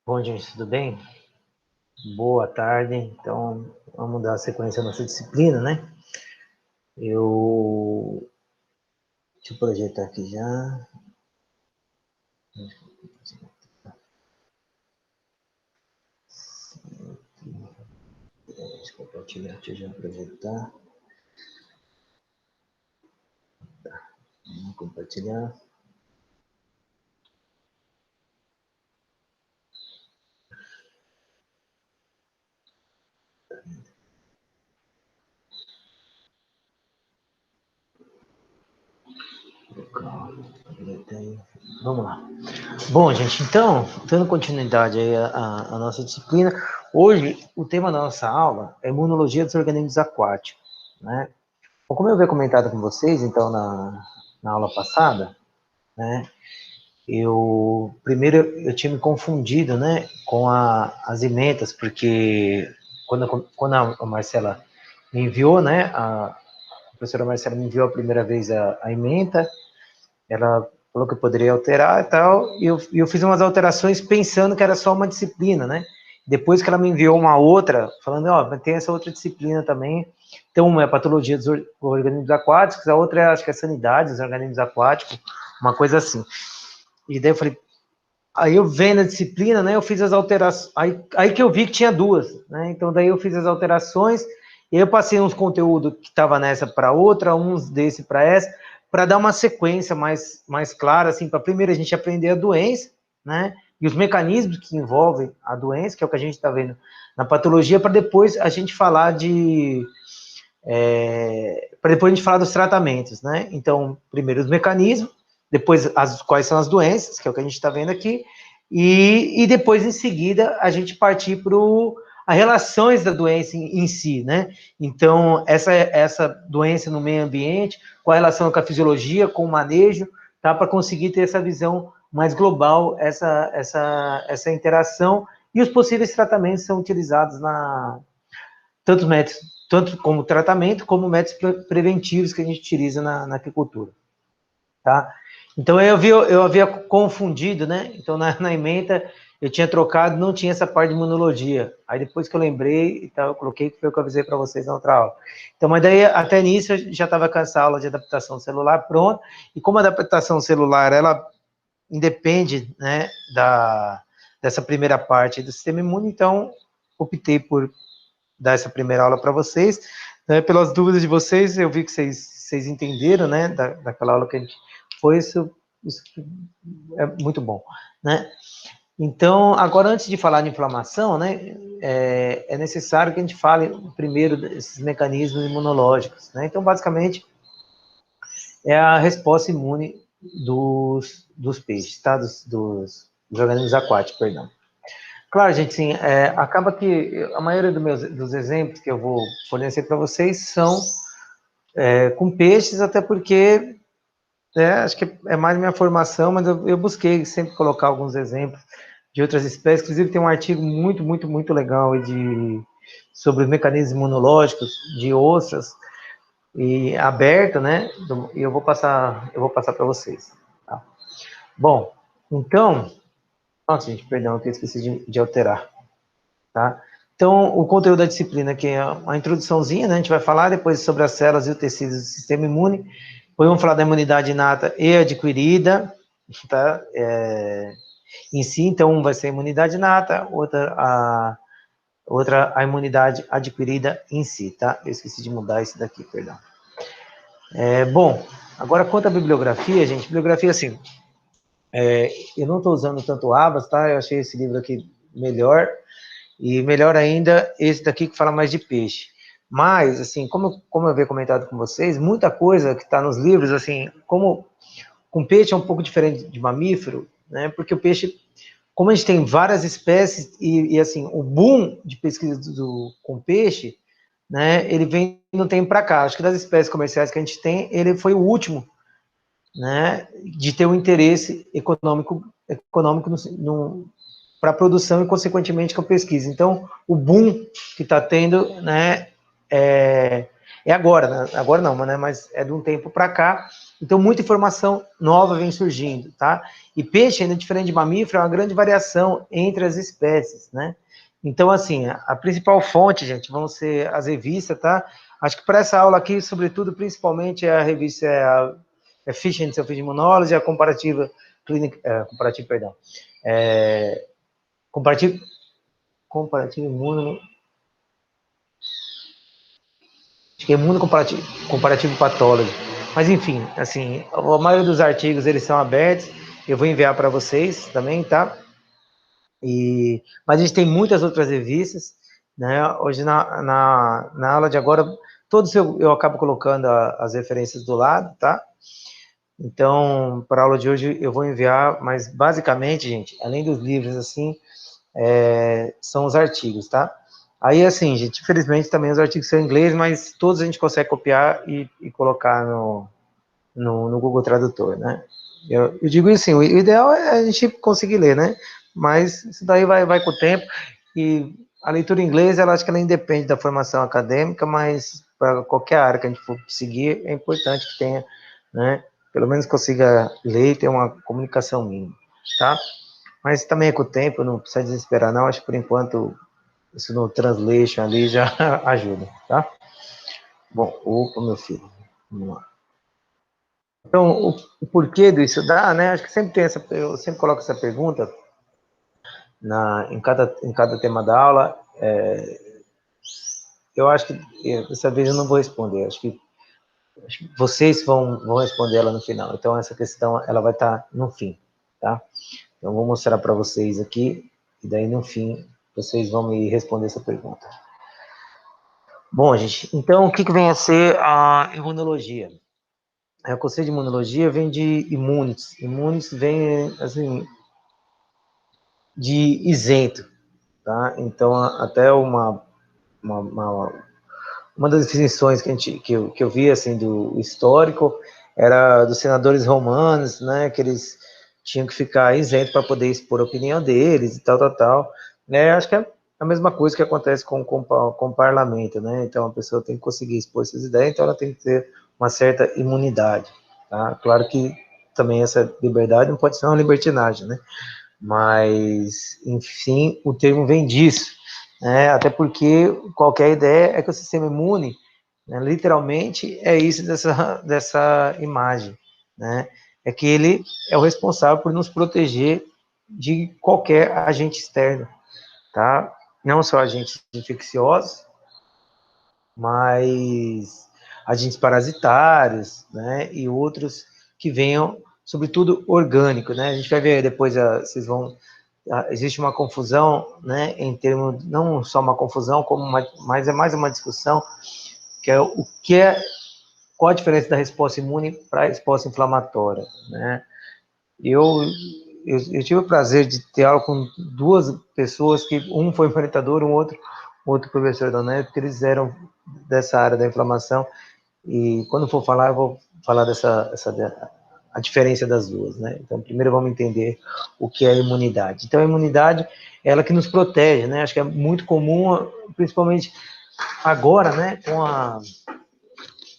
Bom, gente, tudo bem? Boa tarde. Então, vamos dar sequência à nossa disciplina, né? Deixa eu projetar aqui já. Deixa eu compartilhar, deixa eu já projetar. Vamos compartilhar. Vamos lá. Bom, gente, então, dando continuidade aí à nossa disciplina, hoje o tema da nossa aula é imunologia dos organismos aquáticos, né? Bom, como eu havia comentado com vocês, então, na aula passada, né, primeiro eu tinha me confundido, né, com as ementas, porque quando a Marcela me enviou, né, a professora Marcela me enviou a primeira vez a ementa, ela falou que eu poderia alterar e tal, e eu fiz umas alterações pensando que era só uma disciplina, né? Depois que ela me enviou uma outra, falando, ó, tem essa outra disciplina também. Então, uma é patologia dos organismos aquáticos, a outra é, acho que é sanidade dos organismos aquáticos, uma coisa assim. E daí eu falei, aí eu vendo a disciplina, né, eu fiz as alterações, aí que eu vi que tinha duas, né, então daí eu fiz as alterações, e aí eu passei uns conteúdos que estava nessa para outra, uns desse para essa, para dar uma sequência mais clara, assim, para primeiro a gente aprender a doença, né, e os mecanismos que envolvem a doença, que é o que a gente está vendo na patologia, para depois a gente falar para depois a gente falar dos tratamentos, né, então, primeiro os mecanismos, depois quais são as doenças, que é o que a gente está vendo aqui, e depois, em seguida, a gente partir para as relações da doença em si, né? Então, essa doença no meio ambiente, com a relação com a fisiologia, com o manejo, tá? Para conseguir ter essa visão mais global, essa interação, e os possíveis tratamentos são utilizados tanto como tratamento, como métodos preventivos que a gente utiliza na agricultura, tá? Então eu havia confundido, né? Então na ementa eu tinha trocado, não tinha essa parte de imunologia. Aí depois que eu lembrei, então, eu coloquei, que foi o que eu avisei para vocês na outra aula. Então, mas daí até nisso eu já estava com essa aula de adaptação celular pronta, e como a adaptação celular, ela independe, né, dessa primeira parte do sistema imune, então optei por dar essa primeira aula para vocês, né, pelas dúvidas de vocês, eu vi que vocês entenderam, né, daquela aula que a gente foi, isso é muito bom, né? Então, agora, antes de falar de inflamação, né, é necessário que a gente fale primeiro desses mecanismos imunológicos, né? Então, basicamente, é a resposta imune dos peixes, tá? Dos organismos aquáticos, perdão. Claro, gente, sim, acaba que a maioria dos exemplos que eu vou fornecer para vocês são com peixes, até porque acho que é mais minha formação, mas eu busquei sempre colocar alguns exemplos de outras espécies. Inclusive, tem um artigo muito, muito, muito legal sobre os mecanismos imunológicos de ostras, e aberto, né? E eu vou passar para vocês. Tá? Bom, então, nossa, gente, perdão, que eu esqueci de alterar. Tá? Então, o conteúdo da disciplina aqui é uma introduçãozinha, né? A gente vai falar depois sobre as células e os tecidos do sistema imune. Depois vamos falar da imunidade inata e adquirida, tá? Em si, então, um vai ser a imunidade inata, outra a imunidade adquirida em si, tá? Eu esqueci de mudar isso daqui, perdão. Bom, agora quanto à bibliografia, gente, bibliografia assim, eu não estou usando tanto Abas, tá? Eu achei esse livro aqui melhor, e melhor ainda, esse daqui que fala mais de peixe. Mas, assim, como eu havia comentado com vocês, muita coisa que está nos livros, assim, como com peixe é um pouco diferente de mamífero, né? Porque o peixe, como a gente tem várias espécies, e assim, o boom de pesquisa com peixe, né, ele vem no tempo para cá. Acho que das espécies comerciais que a gente tem, ele foi o último, né, de ter um interesse econômico para a produção e, consequentemente, com a pesquisa. Então, o boom que está tendo, né, é agora, né? Agora não, né, mas é de um tempo para cá, Então, muita informação nova vem surgindo, tá? E peixe, ainda diferente de mamífero, é uma grande variação entre as espécies, né? Então, assim, a principal fonte, gente, vão ser as revistas, tá? Acho que para essa aula aqui, sobretudo, principalmente, a revista Fish and Self Immunology, a comparativa clínica, comparativo imuno, acho que é imuno comparativo pathology. Mas, enfim, assim, a maioria dos artigos, eles são abertos, eu vou enviar para vocês também, tá? Mas a gente tem muitas outras revistas, né? Hoje, na aula de agora, todos eu acabo colocando as referências do lado, tá? Então, para a aula de hoje, eu vou enviar, mas, basicamente, gente, além dos livros, assim, são os artigos, tá? Aí, assim, gente, infelizmente também os artigos são em inglês, mas todos a gente consegue copiar e colocar no Google Tradutor, né? Eu digo assim, o ideal é a gente conseguir ler, né? Mas isso daí vai com o tempo, e a leitura em inglês, ela acho que ela independe da formação acadêmica, mas para qualquer área que a gente for seguir, é importante que tenha, né? Pelo menos consiga ler e ter uma comunicação mínima, tá? Mas também é com o tempo, não precisa desesperar não, acho que por enquanto isso no translation ali já ajuda, tá? Bom, opa, meu filho, vamos lá. Então, o porquê disso dá, né? Acho que sempre tem eu sempre coloco essa pergunta em cada tema da aula. Eu acho que dessa vez eu não vou responder, acho que vocês vão responder ela no final. Então, essa questão, ela vai estar no fim, tá? Então, eu vou mostrar para vocês aqui, e daí no fim, vocês vão me responder essa pergunta. Bom, gente, então o que vem a ser a imunologia? O conceito de imunologia vem de imunes. Imunes vem, assim, de isento, tá? Então, até uma das definições que eu vi, assim, do histórico, era dos senadores romanos, né? Que eles tinham que ficar isentos para poder expor a opinião deles e tal. Né? Acho que é a mesma coisa que acontece com o parlamento, né? Então, a pessoa tem que conseguir expor suas ideias, então ela tem que ter uma certa imunidade, tá? Claro que também essa liberdade não pode ser uma libertinagem, né? Mas, enfim, o termo vem disso, né? Até porque qualquer ideia é que o sistema imune, né, literalmente, é isso dessa imagem, né? É que ele é o responsável por nos proteger de qualquer agente externo, tá? Não só agentes infecciosos, mas agentes parasitários, né? E outros que venham, sobretudo, orgânico, né? A gente vai ver depois, vocês vão... Existe uma confusão, né? Em termos, não só uma confusão, mas é mais uma discussão, que é o que é... Qual a diferença da resposta imune para a resposta inflamatória, né? Eu tive o prazer de ter aula com duas pessoas, que um foi orientador, outro professor da UNED, porque eles eram dessa área da inflamação, e quando for falar, eu vou falar a diferença das duas, né? Então, primeiro vamos entender o que é a imunidade. Então, a imunidade é ela que nos protege, né? Acho que é muito comum, principalmente agora, né,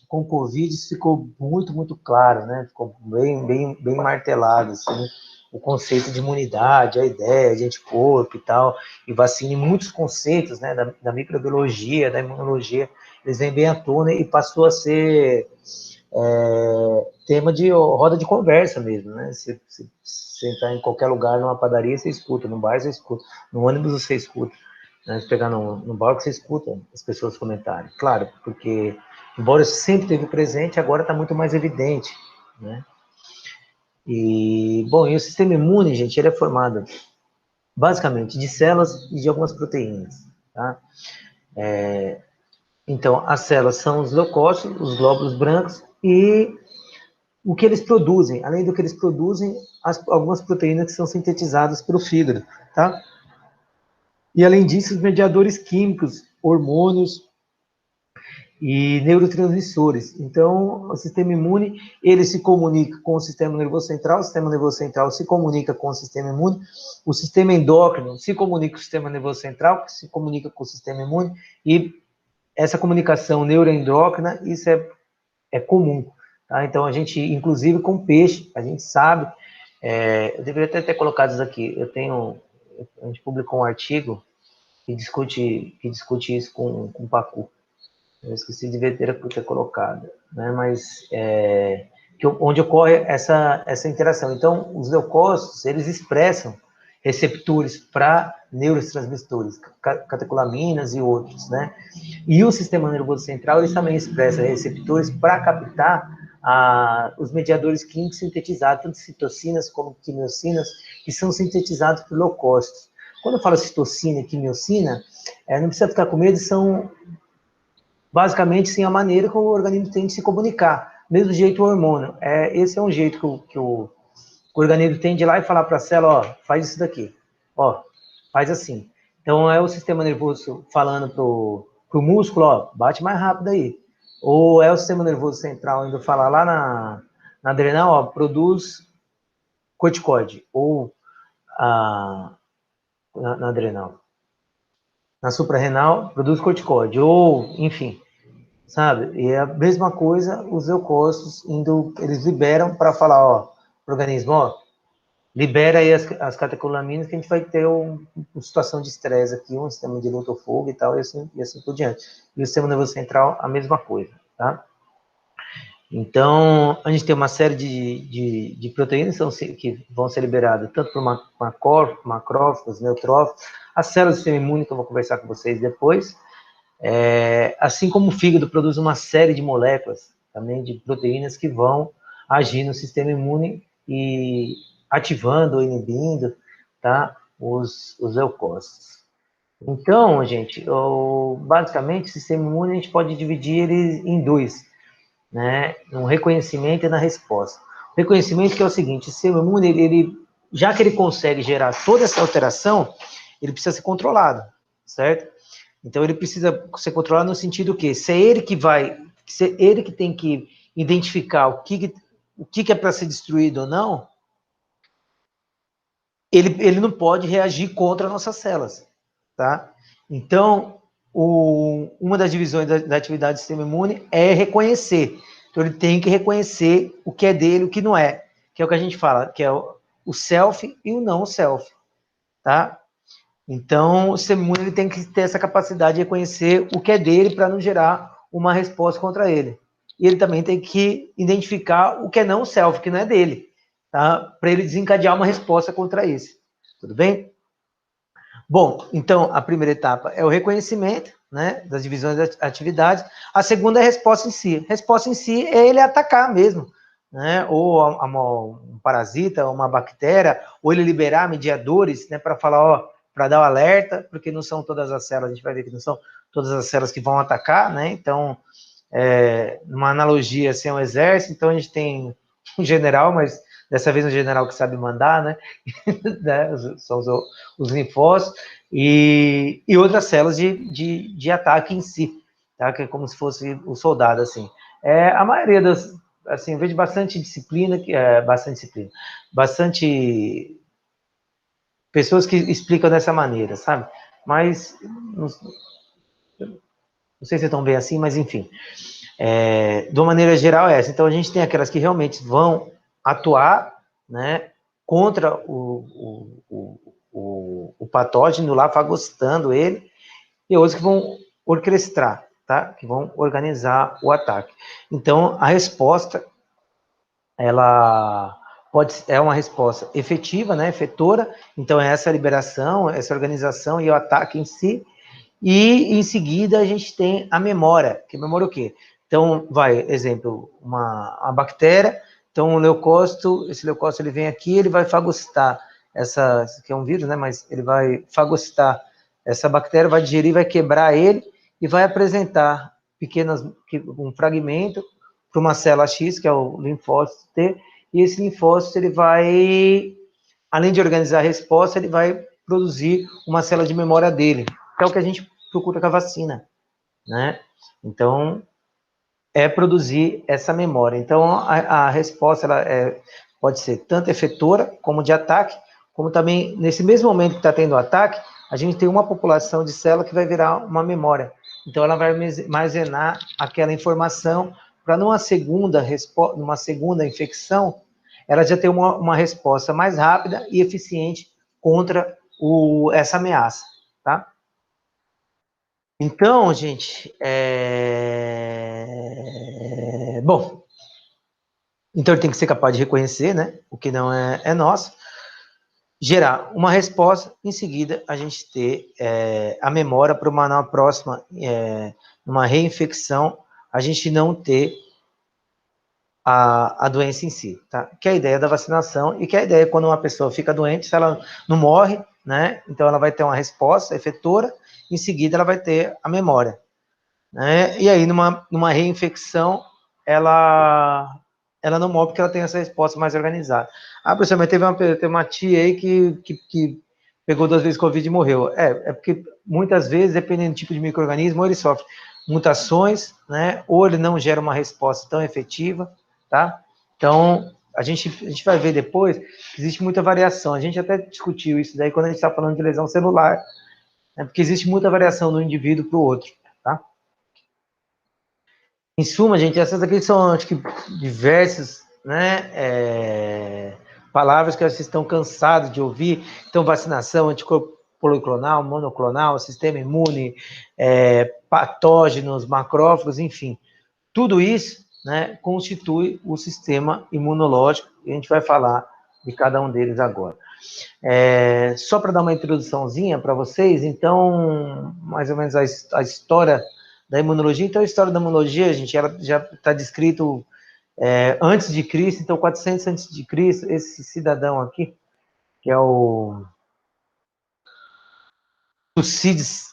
com o Covid, isso ficou muito claro, né? Ficou bem martelado, assim, o conceito de imunidade, a ideia de anticorpo e tal, e vacina, e muitos conceitos, né, da microbiologia, da imunologia, eles vêm bem à tona e passou a ser tema de roda de conversa mesmo, né? Se entrar em qualquer lugar, numa padaria, você escuta, no bar você escuta, no ônibus você escuta, né? Se pegar no barco, você escuta as pessoas comentarem. Claro, porque, embora sempre teve presente, agora está muito mais evidente, né? E, bom, e o sistema imune, gente, ele é formado basicamente de células e de algumas proteínas, tá? Então, as células são os leucócitos, os glóbulos brancos, e o que eles produzem, além do que eles produzem, algumas proteínas que são sintetizadas pelo fígado, tá? E além disso, os mediadores químicos, hormônios e neurotransmissores. Então, o sistema imune, ele se comunica com o sistema nervoso central se comunica com o sistema imune, o sistema endócrino se comunica com o sistema nervoso central, que se comunica com o sistema imune, e essa comunicação neuroendócrina, isso é comum, Tá? Então, a gente, inclusive com peixe, a gente sabe, eu deveria até ter colocado isso aqui, a gente publicou um artigo que discute isso com o Pacu. Eu esqueci de ter colocado, né? Mas onde ocorre essa interação. Então, os leucócitos, eles expressam receptores para neurotransmissores, catecolaminas e outros, né? E o sistema nervoso central, eles também expressa receptores para captar os mediadores químicos sintetizados, tanto citocinas como quimiocinas, que são sintetizados por leucócitos. Quando eu falo citocina e quimiocina, não precisa ficar com medo, são basicamente sim a maneira como o organismo tem de se comunicar. Mesmo jeito o hormônio. Esse é um jeito que o organismo tem de ir lá e falar para a célula, ó, faz isso daqui, ó, faz assim. Então é o sistema nervoso falando pro músculo, ó, bate mais rápido aí. Ou é o sistema nervoso central indo falar lá na adrenal, ó, produz corticoide. Ou na adrenal. Na suprarrenal, produz corticoide. Ou, enfim, sabe? E é a mesma coisa, os leucócitos eles liberam para falar, ó, pro organismo, ó, libera aí as catecolaminas que a gente vai ter uma situação de estresse aqui, um sistema de luta ou fuga e tal, e assim por diante. E o sistema nervoso central, a mesma coisa, tá? Então, a gente tem uma série de proteínas que vão ser liberadas tanto por macrófagos, neutrófilos, as células do sistema imune, que eu vou conversar com vocês depois, assim como o fígado produz uma série de moléculas, também de proteínas que vão agir no sistema imune e ativando ou inibindo, tá, os leucócitos. Então, gente, basicamente, o sistema imune a gente pode dividir ele em dois, né, no reconhecimento e na resposta. O reconhecimento que é o seguinte, o sistema imune, já que ele consegue gerar toda essa alteração, ele precisa ser controlado, certo? Então, ele precisa ser controlado no sentido que se é ele que tem que identificar o que é para ser destruído ou não, ele não pode reagir contra nossas células, tá? Então, uma das divisões da atividade do sistema imune é reconhecer. Então, ele tem que reconhecer o que é dele e o que não é, que é o que a gente fala, que é o self e o não self, tá? Então, o sistema imune ele tem que ter essa capacidade de reconhecer o que é dele para não gerar uma resposta contra ele. E ele também tem que identificar o que é não self, que não é dele, tá? Para ele desencadear uma resposta contra esse. Tudo bem? Bom, então, a primeira etapa é o reconhecimento, né, das divisões das atividades. A segunda é a resposta em si. Resposta em si é ele atacar mesmo, né, ou um parasita, uma bactéria, ou ele liberar mediadores, né, para falar, ó, para dar o alerta, porque não são todas as células, a gente vai ver que não são todas as células que vão atacar, né, então, numa analogia, assim, é um exército, então a gente tem um general, mas dessa vez um general que sabe mandar, né, né, são os linfócitos, e outras células de ataque em si, tá? Que é como se fosse o soldado, assim. A maioria assim, eu vejo bastante bastante pessoas que explicam dessa maneira, sabe? Mas, não sei se estão bem assim, mas enfim. De uma maneira geral é essa. Então, a gente tem aquelas que realmente vão atuar, né, contra o patógeno lá, fagocitando ele, e outros que vão orquestrar, tá? Que vão organizar o ataque. Então, a resposta, ela é uma resposta efetiva, né, efetora, então é essa liberação, essa organização e o ataque em si, e em seguida a gente tem a memória, que memória o quê? Então, exemplo, uma bactéria, então o leucócito, esse leucócito ele vem aqui, ele vai fagocitar que é um vírus, né, mas ele vai fagocitar essa bactéria, vai digerir, vai quebrar ele e vai apresentar um fragmento para uma célula X, que é o linfócito T, e esse linfócito ele vai, além de organizar a resposta, ele vai produzir uma célula de memória dele, que é o que a gente procura com a vacina, né? Então, produzir essa memória. Então, a resposta pode ser tanto efetora, como de ataque, como também, nesse mesmo momento que está tendo o ataque, a gente tem uma população de célula que vai virar uma memória. Então, ela vai armazenar aquela informação para numa segunda infecção, ela já ter uma resposta mais rápida e eficiente contra essa ameaça, tá? Então, gente, bom, então ele tem que ser capaz de reconhecer, né, o que não é nosso, gerar uma resposta, em seguida a gente ter a memória para uma próxima, uma reinfecção, a gente não ter a doença em si, tá? Que é a ideia da vacinação e que é a ideia quando uma pessoa fica doente, se ela não morre, né? Então ela vai ter uma resposta efetora, em seguida ela vai ter a memória, né? E aí numa reinfecção ela não morre porque ela tem essa resposta mais organizada. Ah, professor, mas teve uma tia aí que pegou 2 vezes Covid e morreu. É porque muitas vezes, dependendo do tipo de micro-organismo, ou ele sofre mutações, né? Ou ele não gera uma resposta tão efetiva, tá? Então, a gente vai ver depois que existe muita variação. A gente até discutiu isso daí quando a gente está falando de lesão celular, né? Porque existe muita variação do indivíduo para o outro, tá? Em suma, gente, essas aqui são, acho que, diversas, né, palavras que vocês estão cansados de ouvir. Então, vacinação, anticorpo policlonal, monoclonal, sistema imune, patógenos, macrófagos, enfim. Tudo isso, né, constitui o sistema imunológico, e a gente vai falar de cada um deles agora. Só para dar uma introduçãozinha para vocês, então, mais ou menos a história da imunologia. Então, a história da imunologia, gente, ela já está descrito antes de Cristo, então 400 antes de Cristo, esse cidadão aqui, que é o Tucídides,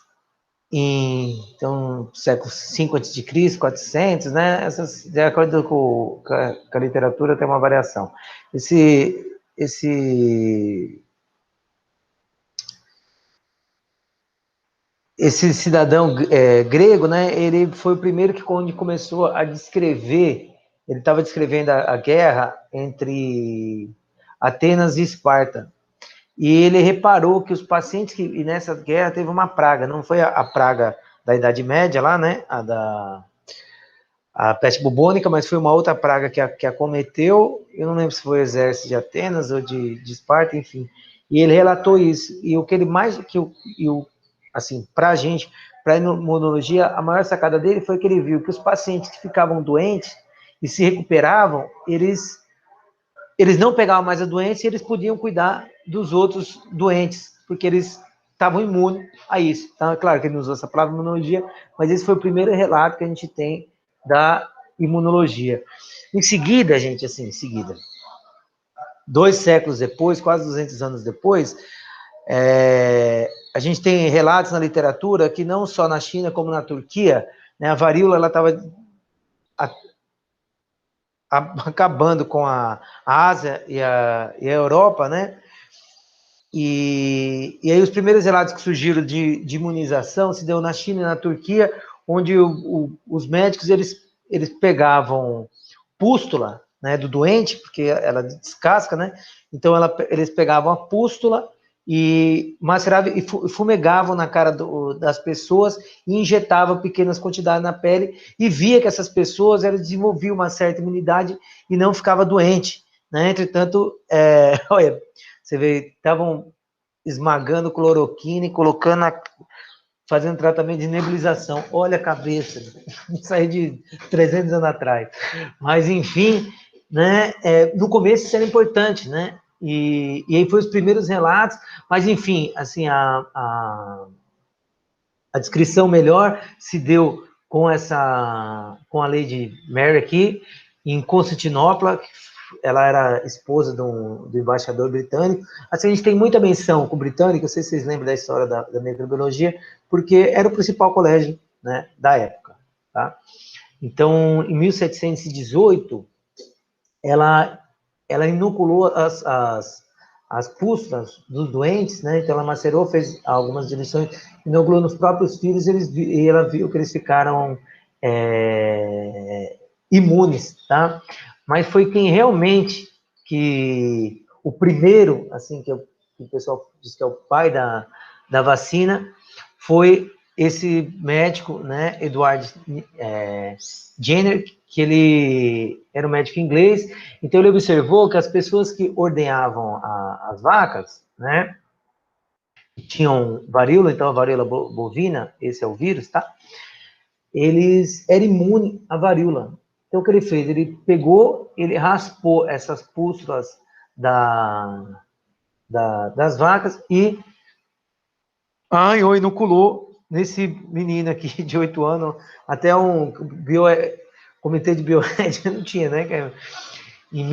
então, século 5 antes de Cristo, 400, né? Essas, de acordo com a literatura, tem uma variação. Esse cidadão grego, né, ele foi o primeiro que quando começou a descrever, ele estava descrevendo a guerra entre Atenas e Esparta, e ele reparou que os pacientes e nessa guerra teve uma praga, não foi a praga da Idade Média lá, né, a peste bubônica, mas foi uma outra praga que acometeu, eu não lembro se foi o exército de Atenas ou de Esparta, enfim, e ele relatou isso, e o que ele mais, assim, para a gente, para a imunologia, a maior sacada dele foi que ele viu que os pacientes que ficavam doentes e se recuperavam, eles não pegavam mais a doença e eles podiam cuidar dos outros doentes, porque eles estavam imunes a isso. Então, é claro que ele não usou essa palavra imunologia, mas esse foi o primeiro relato que a gente tem da imunologia. Em seguida, gente, assim, 2 séculos depois, quase 200 anos depois, a gente tem relatos na literatura que não só na China como na Turquia, né, a varíola ela estava acabando com a Ásia e a Europa, né? E aí os primeiros relatos que surgiram de imunização se deu na China e na Turquia, onde os médicos eles pegavam pústula, né, do doente, porque ela descasca, né? Então eles pegavam a pústula e maceravam e fumegavam na cara das pessoas e injetavam pequenas quantidades na pele e via que essas pessoas elas desenvolviam uma certa imunidade e não ficava doente, né? Entretanto, olha, você vê, estavam esmagando cloroquina e colocando fazendo tratamento de nebulização. Olha a cabeça, isso aí de 300 anos atrás. Mas, enfim, né, no começo isso era importante, né? E aí foi os primeiros relatos, mas, enfim, assim, a descrição melhor se deu com a Lady Mary aqui, em Constantinopla, ela era esposa do embaixador britânico. Assim, a gente tem muita menção com o britânico, não sei se vocês lembram da história da microbiologia, porque era o principal colégio, né, da época. Tá? Então, em 1718, ela inoculou as pústulas dos doentes, né? Então ela macerou, fez algumas diluições, inoculou nos próprios filhos e ela viu que eles ficaram imunes, tá? Mas foi quem realmente o primeiro, assim, que o pessoal diz que é o pai da vacina, foi esse médico, né, Edward Jenner, que ele era um médico inglês, então ele observou que as pessoas que ordenhavam as vacas, né, tinham varíola, então a varíola bovina, esse é o vírus, tá? Eles eram imunes à varíola. Então o que ele fez? Ele pegou, ele raspou essas pústulas das vacas e inoculou nesse menino aqui de 8 anos, até comitê de bioética não tinha, né? Em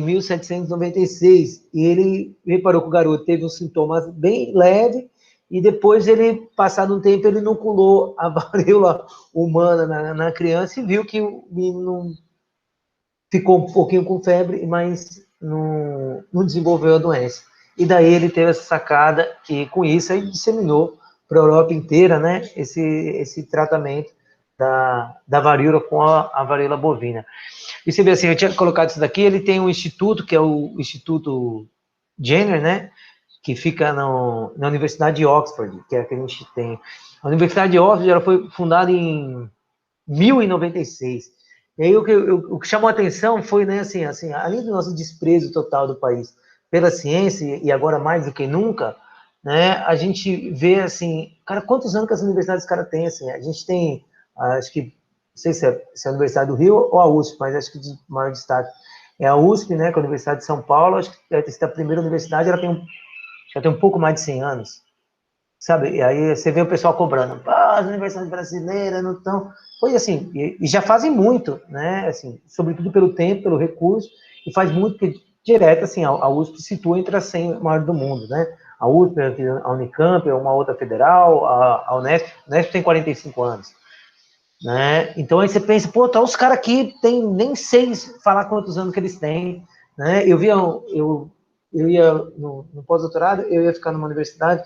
1796, e ele reparou que o garoto teve uns sintomas bem leves, e depois ele, passado um tempo, ele inoculou a varíola humana na criança e viu que o menino ficou um pouquinho com febre, mas não desenvolveu a doença. E daí ele teve essa sacada, e com isso ele disseminou para a Europa inteira, né, esse tratamento da varíola com a varíola bovina. E você vê assim, eu tinha colocado isso daqui, ele tem um instituto, que é o Instituto Jenner, né, que fica na Universidade de Oxford, que é a que a gente tem. A Universidade de Oxford, ela foi fundada em 1096. E aí o que chamou a atenção foi, né, assim, além do nosso desprezo total do país pela ciência, e agora mais do que nunca, né, a gente vê, assim, cara, quantos anos que as universidades os caras têm, assim, a gente tem, acho que, não sei se é a Universidade do Rio ou a USP, mas acho que de maior destaque é a USP, né, que é a Universidade de São Paulo, acho que deve ter sido a primeira universidade, ela já tem um pouco mais de 100 anos, sabe? E aí você vê o pessoal cobrando, as universidades brasileiras não estão... Foi assim, e já fazem muito, né? Assim, sobretudo pelo tempo, pelo recurso, e faz muito, porque direto, assim, a USP se situa entre as 100 maiores do mundo, né? A USP, a Unicamp, uma outra federal, a Unesp tem 45 anos, né? Então aí você pensa, pô, tá os caras aqui, tem nem sei falar quantos anos que eles têm, né? Eu ia no pós-doutorado, eu ia ficar numa universidade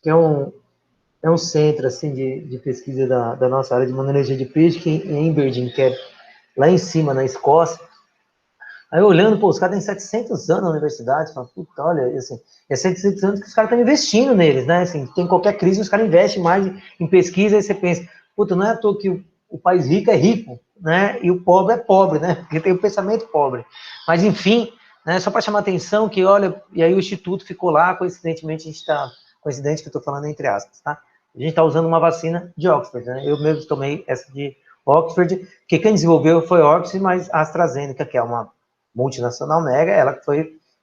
que é um centro assim de pesquisa da nossa área de imunologia de peixe, que em Aberdeen, que é lá em cima, na Escócia. Aí olhando, pô, os caras têm 700 anos na universidade, fala, puta, olha, assim, é 700 anos que os caras estão investindo neles, né? Assim, tem qualquer crise, os caras investem mais em pesquisa, aí você pensa, puta, não é à toa que o país rico é rico, né? E o pobre é pobre, né? Porque tem o pensamento pobre. Mas, enfim, né, só para chamar atenção que, olha, e aí o Instituto ficou lá, coincidentemente, a gente está, coincidente que eu estou falando entre aspas, tá? A gente está usando uma vacina de Oxford, né? Eu mesmo tomei essa de Oxford, que quem desenvolveu foi Oxford, mas a AstraZeneca, que é uma multinacional mega, ela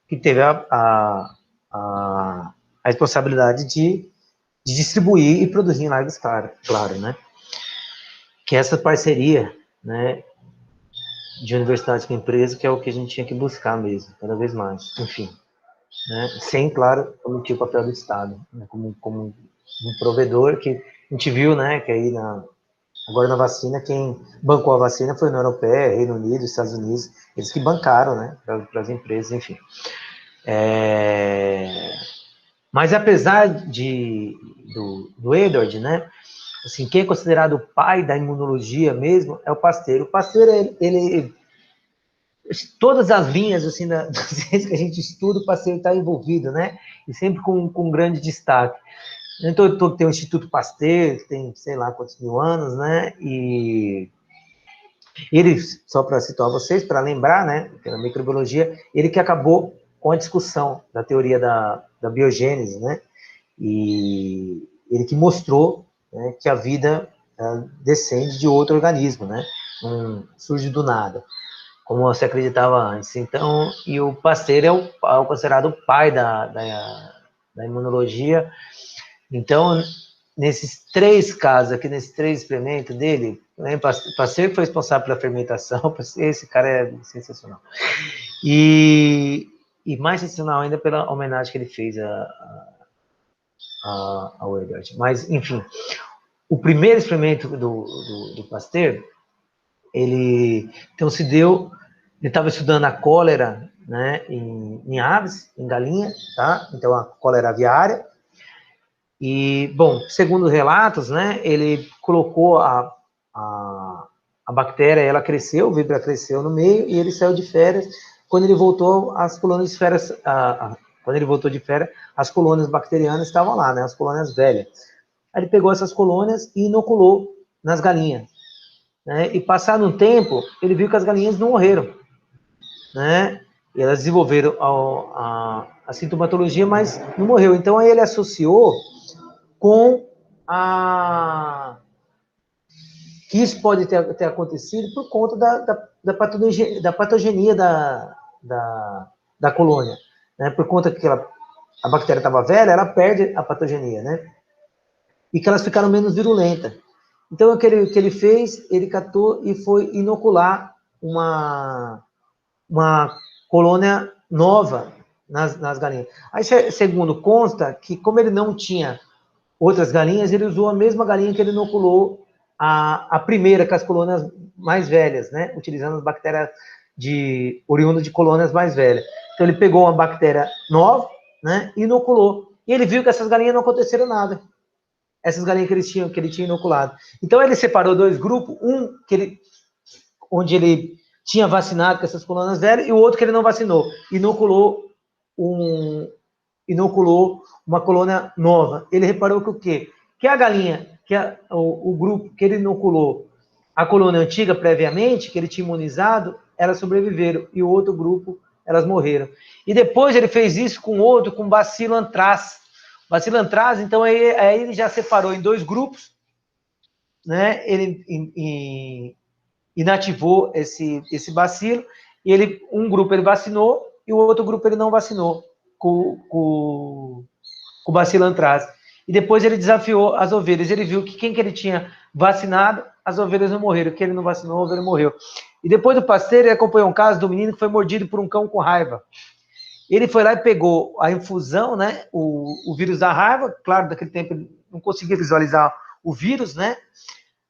que teve a responsabilidade de distribuir e produzir em larga escala, claro, né? Que essa parceria, né, de universidade com empresa, que é o que a gente tinha que buscar mesmo, cada vez mais, enfim. Né? Sem, claro, omitir o papel do Estado, né? como um provedor que a gente viu, né, que aí agora na vacina, quem bancou a vacina foi a União Europeia, Reino Unido, Estados Unidos, eles que bancaram, né, para as empresas, enfim. Mas apesar do Edward, né, assim, quem é considerado o pai da imunologia mesmo é o Pasteur. O Pasteur, ele todas as linhas assim da ciência que a gente estuda, o Pasteur está envolvido, né, e sempre com grande destaque. Então, tem o Instituto Pasteur, que tem sei lá quantos mil anos, né, e ele, só para situar vocês, para lembrar, né, pela microbiologia, ele que acabou com a discussão da teoria da biogênese, né, e ele que mostrou, né, que a vida descende de outro organismo, né, não surge do nada, como se acreditava antes. Então, e o Pasteur é o considerado o pai da imunologia. Então, nesses 3 casos aqui, nesses 3 experimentos dele, né, Pasteur que foi responsável pela fermentação, esse cara é sensacional. E mais sensacional ainda pela homenagem que ele fez ao Edward. Mas, enfim, o primeiro experimento do Pasteur, ele então se deu, ele estava estudando a cólera, né, em aves, em galinha, tá? Então a cólera aviária. E, bom, segundo os relatos, né, ele colocou a bactéria, ela cresceu, o vibra cresceu no meio, e ele saiu de férias. Quando ele voltou, as colônias de férias, quando ele voltou de férias, as colônias bacterianas estavam lá, né, as colônias velhas. Aí ele pegou essas colônias e inoculou nas galinhas, né? E passado um tempo, ele viu que as galinhas não morreram, né? E elas desenvolveram a sintomatologia, mas não morreu. Então aí ele associou com que isso pode ter acontecido por conta da patogenia da colônia, né? Por conta que a bactéria estava velha, ela perde a patogenia, né? E que elas ficaram menos virulentas. Então, o que ele fez, ele catou e foi inocular uma colônia nova nas galinhas. Aí, segundo consta, que como ele não tinha outras galinhas, ele usou a mesma galinha que ele inoculou a primeira, com as colônias mais velhas, né? Utilizando as bactérias oriundas de colônias mais velhas. Então, ele pegou uma bactéria nova, né? E inoculou. E ele viu que essas galinhas não aconteceram nada. Essas galinhas que ele tinha inoculado. Então, ele separou dois grupos, onde ele tinha vacinado com essas colônias velhas, e o outro que ele não vacinou. Inoculou uma colônia nova. Ele reparou que o quê? Que a galinha, o grupo que ele inoculou a colônia antiga previamente, que ele tinha imunizado, elas sobreviveram, e o outro grupo, elas morreram. E depois ele fez isso com outro, com bacilo antraz. Bacilo antraz, então aí ele já separou em dois grupos, né? Ele inativou esse bacilo, e um grupo ele vacinou, e o outro grupo ele não vacinou com o bacilo antraz. E depois ele desafiou as ovelhas. Ele viu que quem que ele tinha vacinado, as ovelhas não morreram. Quem ele não vacinou, a ovelha morreu. E depois do pasteiro, ele acompanhou um caso do menino que foi mordido por um cão com raiva. Ele foi lá e pegou a infusão, né? O vírus da raiva. Claro, naquele tempo ele não conseguia visualizar o vírus, né?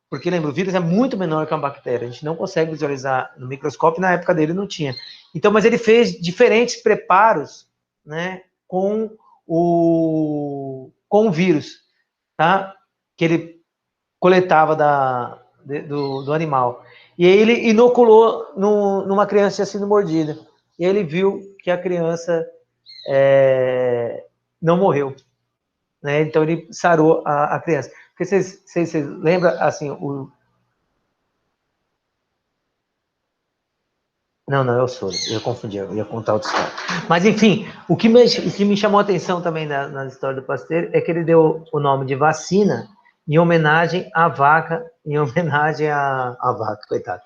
Porque, lembra, o vírus é muito menor que uma bactéria. A gente não consegue visualizar no microscópio, na época dele não tinha. Então, mas ele fez diferentes preparos, né? Com o vírus, tá? Que ele coletava do animal. E aí ele inoculou numa criança que tinha sido mordida. E aí ele viu que a criança não morreu, né? Então ele sarou a criança. Porque vocês lembram, assim, Não, eu sou. Eu confundi, eu ia contar outra história. Mas, enfim, o que me chamou a atenção também na história do Pasteur é que ele deu o nome de vacina em homenagem à vaca, em homenagem à vaca, coitado,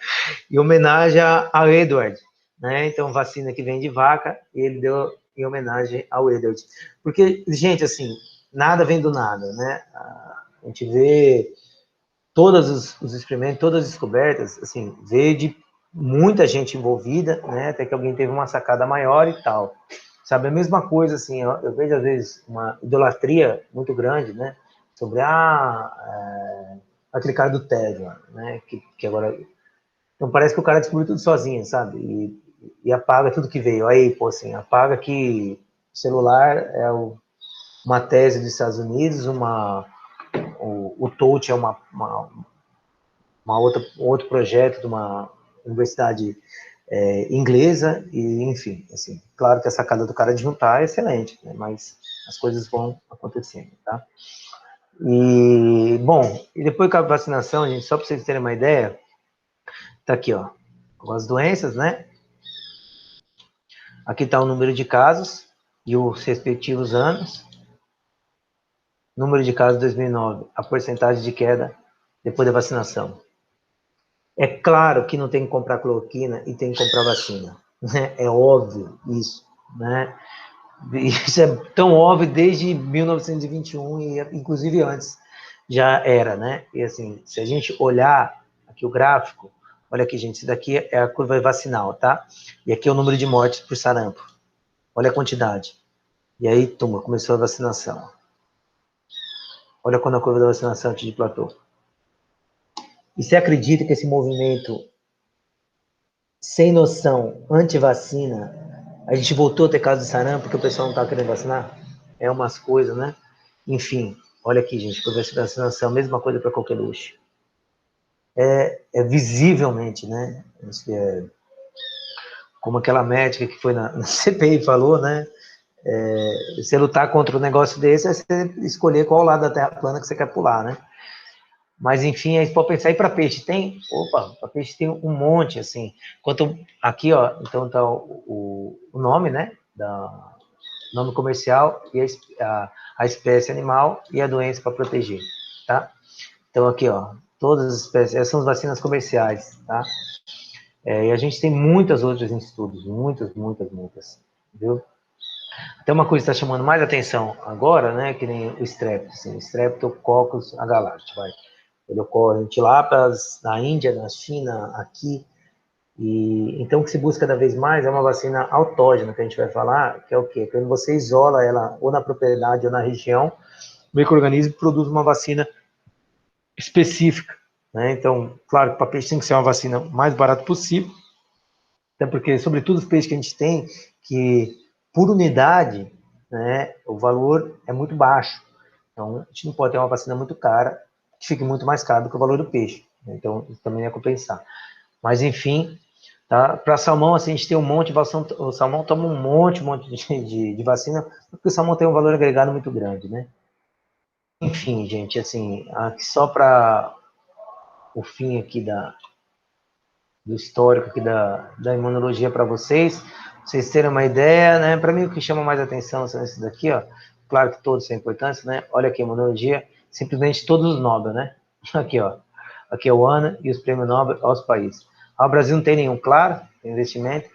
em homenagem a Edward, né? Então, vacina que vem de vaca, e ele deu em homenagem ao Edward. Porque, gente, assim, nada vem do nada, né? A gente vê todos os experimentos, todas as descobertas, assim, veio de muita gente envolvida, né, até que alguém teve uma sacada maior e tal. Sabe, a mesma coisa, assim, eu vejo às vezes uma idolatria muito grande, né, sobre aquele cara do TED, né, que agora, não parece que o cara descobriu tudo sozinho, sabe, e apaga tudo que veio. Aí, pô, assim, apaga que o celular é uma tese dos Estados Unidos, o touch é um outro projeto de uma universidade inglesa, e enfim, assim, claro que a sacada do cara de juntar é excelente, né, mas as coisas vão acontecendo, tá? E, bom, e depois com a vacinação, gente, só para vocês terem uma ideia, tá aqui, ó, as doenças, né? Aqui tá o número de casos e os respectivos anos. Número de casos 2009, a porcentagem de queda depois da vacinação. É claro que não tem que comprar cloroquina e tem que comprar vacina, né? É óbvio isso, né? Isso é tão óbvio desde 1921 e inclusive antes já era, né? E assim, se a gente olhar aqui o gráfico, olha aqui, gente, isso daqui é a curva vacinal, tá? E aqui é o número de mortes por sarampo. Olha a quantidade. E aí, toma, começou a vacinação. Olha quando a curva da vacinação atinge platô. E você acredita que esse movimento sem noção, anti-vacina, a gente voltou a ter caso de sarampo porque o pessoal não está querendo vacinar? É umas coisas, né? Enfim, olha aqui, gente, por vacinação, mesma coisa para qualquer luxo. É visivelmente, né? Como aquela médica que foi na CPI falou, né? você lutar contra um negócio desse, é você escolher qual lado da terra plana que você quer pular, né? Mas, enfim, aí pode pensar, e para peixe tem? Opa, para peixe tem um monte, assim. Quanto aqui, ó, então tá o nome, né? Nome comercial e a espécie animal e a doença para proteger, tá? Então, aqui, ó, todas as espécies, essas são as vacinas comerciais, tá? E a gente tem muitas outras em estudos, muitas, viu? Tem uma coisa que está chamando mais atenção agora, né, que nem o strep, assim, Streptococcus agalacti, vai. Ele ocorre em tilápias, na Índia, na China, aqui, e então o que se busca cada vez mais é uma vacina autógena, que a gente vai falar, que é o quê? Quando você isola ela ou na propriedade ou na região, o micro-organismo produz uma vacina específica, né? Então, claro que para peixe tem que ser uma vacina mais barata possível, até porque, sobretudo, os peixes que a gente tem, que por unidade, né, o valor é muito baixo. Então, a gente não pode ter uma vacina muito cara, que fique muito mais caro do que o valor do peixe. Então, isso também é compensar. Mas, enfim, tá? Para salmão, assim, a gente tem um monte de vacina, o salmão toma um monte de vacina, porque o salmão tem um valor agregado muito grande, né? Enfim, gente, assim, aqui só para o fim aqui do histórico aqui da imunologia para vocês terem uma ideia, né? Para mim, o que chama mais atenção são esses daqui, ó. Claro que todos têm importância, né? Olha aqui, imunologia, simplesmente todos os Nobel, né? Aqui, ó. Aqui é o ano e os prêmios Nobel aos países. O Brasil não tem nenhum, claro, tem investimento.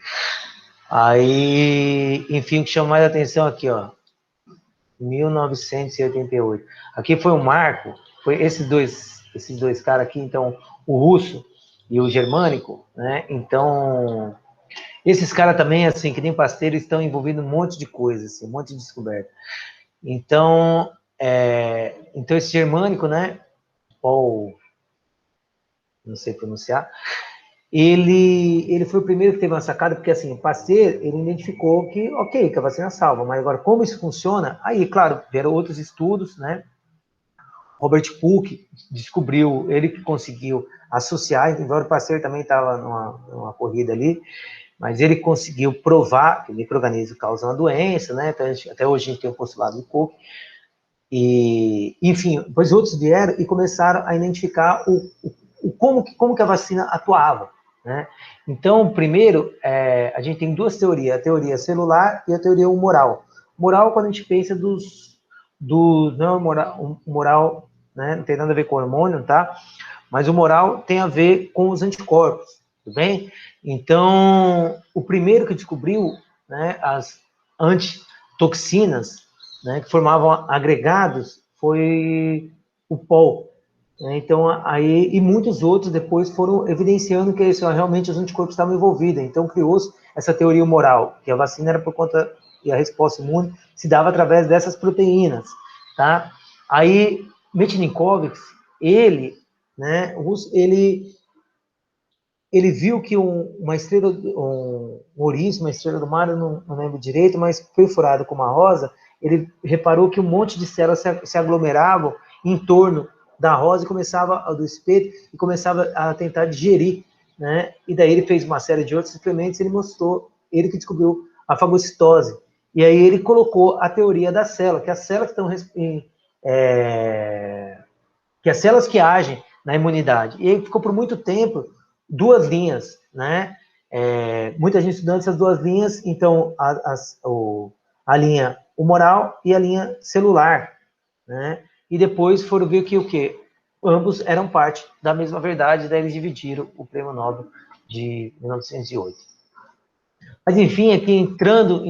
Aí, enfim, o que chama mais atenção aqui, ó. 1988. Aqui foi um marco, foi esses dois caras aqui, então, o russo e o germânico, né? Então, esses caras também, assim, que nem pasteiro, estão envolvidos em um monte de coisa, assim, um monte de descoberta. Então, então esse germânico, né? Ou não sei pronunciar, ele foi o primeiro que teve uma sacada, porque assim, o Pasteur, ele identificou que, ok, que a vacina salva, mas agora como isso funciona? Aí, claro, vieram outros estudos, né? Robert Koch descobriu, ele que conseguiu associar, embora o Pasteur também estava numa corrida ali, mas ele conseguiu provar que o micro-organismo causa uma doença, né? Então, até hoje a gente tem o postulado do Koch. E, enfim, depois outros vieram e começaram a identificar como que a vacina atuava, né? Então, primeiro, a gente tem duas teorias, a teoria celular e a teoria humoral. Moral, quando a gente pensa não moral, né? Não tem nada a ver com hormônio, tá? Mas o moral tem a ver com os anticorpos, tudo bem? Então, o primeiro que descobriu, né, as antitoxinas, né, que formavam agregados, foi o Paul. Né? Então, aí, e muitos outros depois foram evidenciando que isso, realmente os anticorpos estavam envolvidos. Então, criou-se essa teoria moral, que a vacina era por conta, e a resposta imune se dava através dessas proteínas. Tá? Aí, Metchnikovic, ele, né, ele viu que uma estrela, um ouriço, uma estrela do mar, eu não lembro direito, mas perfurada com uma rosa, ele reparou que um monte de células se aglomeravam em torno da rosa e do espeto, e começava a tentar digerir, né? E daí ele fez uma série de outros experimentos, ele mostrou, ele que descobriu a fagocitose. E aí ele colocou a teoria da célula, que as células que estão que as células que agem na imunidade. E aí ficou por muito tempo duas linhas, né? Muita gente estudando essas duas linhas, então a linha humoral e a linha celular, né? E depois foram ver que o quê? Ambos eram parte da mesma verdade, daí eles dividiram o prêmio Nobel de 1908. Mas enfim, aqui entrando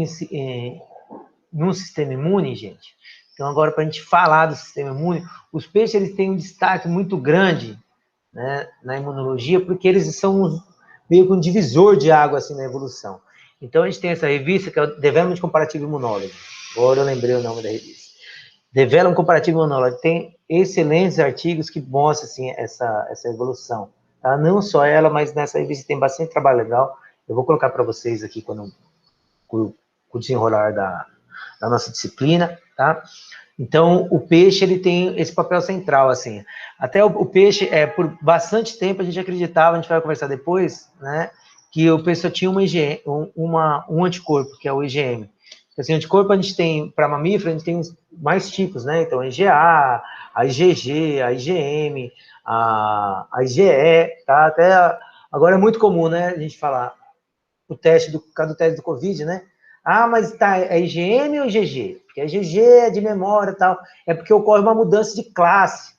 num sistema imune, gente. Então agora para a gente falar do sistema imune, os peixes eles têm um destaque muito grande, né, na imunologia, porque eles são meio que um divisor de água assim, na evolução. Então, a gente tem essa revista, que é o Development Comparative Immunology. Agora eu lembrei o nome da revista. Development Comparative Immunology. Tem excelentes artigos que mostram assim, essa evolução. Tá? Não só ela, mas nessa revista tem bastante trabalho legal. Eu vou colocar para vocês aqui com o desenrolar da nossa disciplina, tá? Então, o peixe, ele tem esse papel central, assim. Até o peixe, por bastante tempo, a gente acreditava, a gente vai conversar depois, né, que o peixe só tinha um anticorpo, que é o IgM. Assim, anticorpo a gente tem, para mamífero, a gente tem mais tipos, né? Então, a IgA, a IgG, a IgM, a IgE, tá? Agora é muito comum, né, a gente falar o teste do caso do teste do Covid, né? Ah, mas tá, é IgM ou IgG? Porque a IgG é de memória e tal. É porque ocorre uma mudança de classe,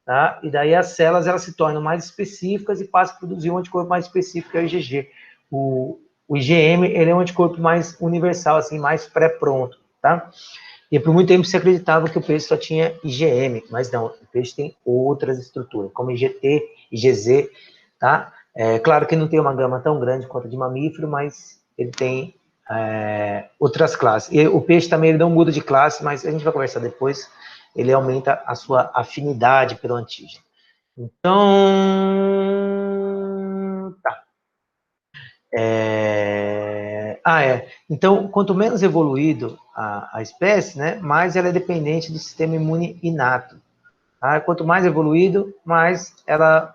tá? E daí as células elas se tornam mais específicas e passam a produzir um anticorpo mais específico, que é o IgG. O IgM, ele é um anticorpo mais universal, assim, mais pré-pronto, tá? E por muito tempo se acreditava que o peixe só tinha IgM, mas não, o peixe tem outras estruturas, como IgT, IgZ, tá? É claro que não tem uma gama tão grande quanto a de mamífero, mas ele tem outras classes. E o peixe também ele não muda de classe, mas a gente vai conversar depois, ele aumenta a sua afinidade pelo antígeno. Então, tá. Então, quanto menos evoluído a espécie, né, mais ela é dependente do sistema imune inato. Tá? Quanto mais evoluído, mais ela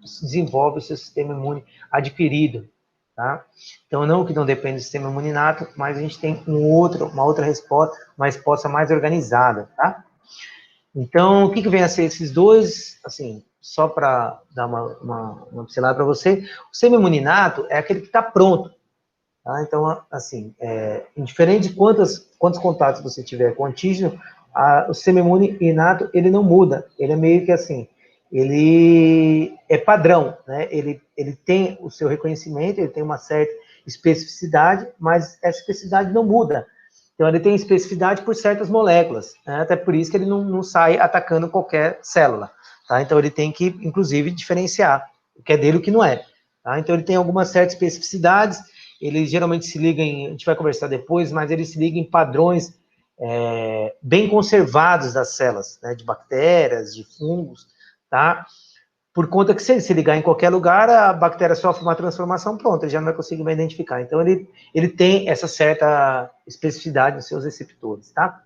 desenvolve o seu sistema imune adquirido. Tá? Então, não que não depende do sistema imune inato, mas a gente tem uma outra resposta, uma resposta mais organizada. Tá? Então, o que vem a ser esses dois, assim, só para dar uma pincelada para você, o sistema imune inato é aquele que está pronto. Tá? Então, assim, indiferente de quantos contatos você tiver com o antígeno, o sistema imune inato, ele não muda. Ele é meio que assim, ele é padrão, né? Ele tem o seu reconhecimento, ele tem uma certa especificidade, mas essa especificidade não muda. Então, ele tem especificidade por certas moléculas, né? Até por isso que ele não sai atacando qualquer célula. Tá? Então, ele tem que, inclusive, diferenciar o que é dele e o que não é. Tá? Então, ele tem algumas certas especificidades, ele geralmente se liga a gente vai conversar depois, mas ele se liga em padrões bem conservados das células, né, de bactérias, de fungos, tá? Por conta que se ele se ligar em qualquer lugar, a bactéria sofre uma transformação, pronto, ele já não vai conseguir mais identificar. Então, ele tem essa certa especificidade nos seus receptores, tá?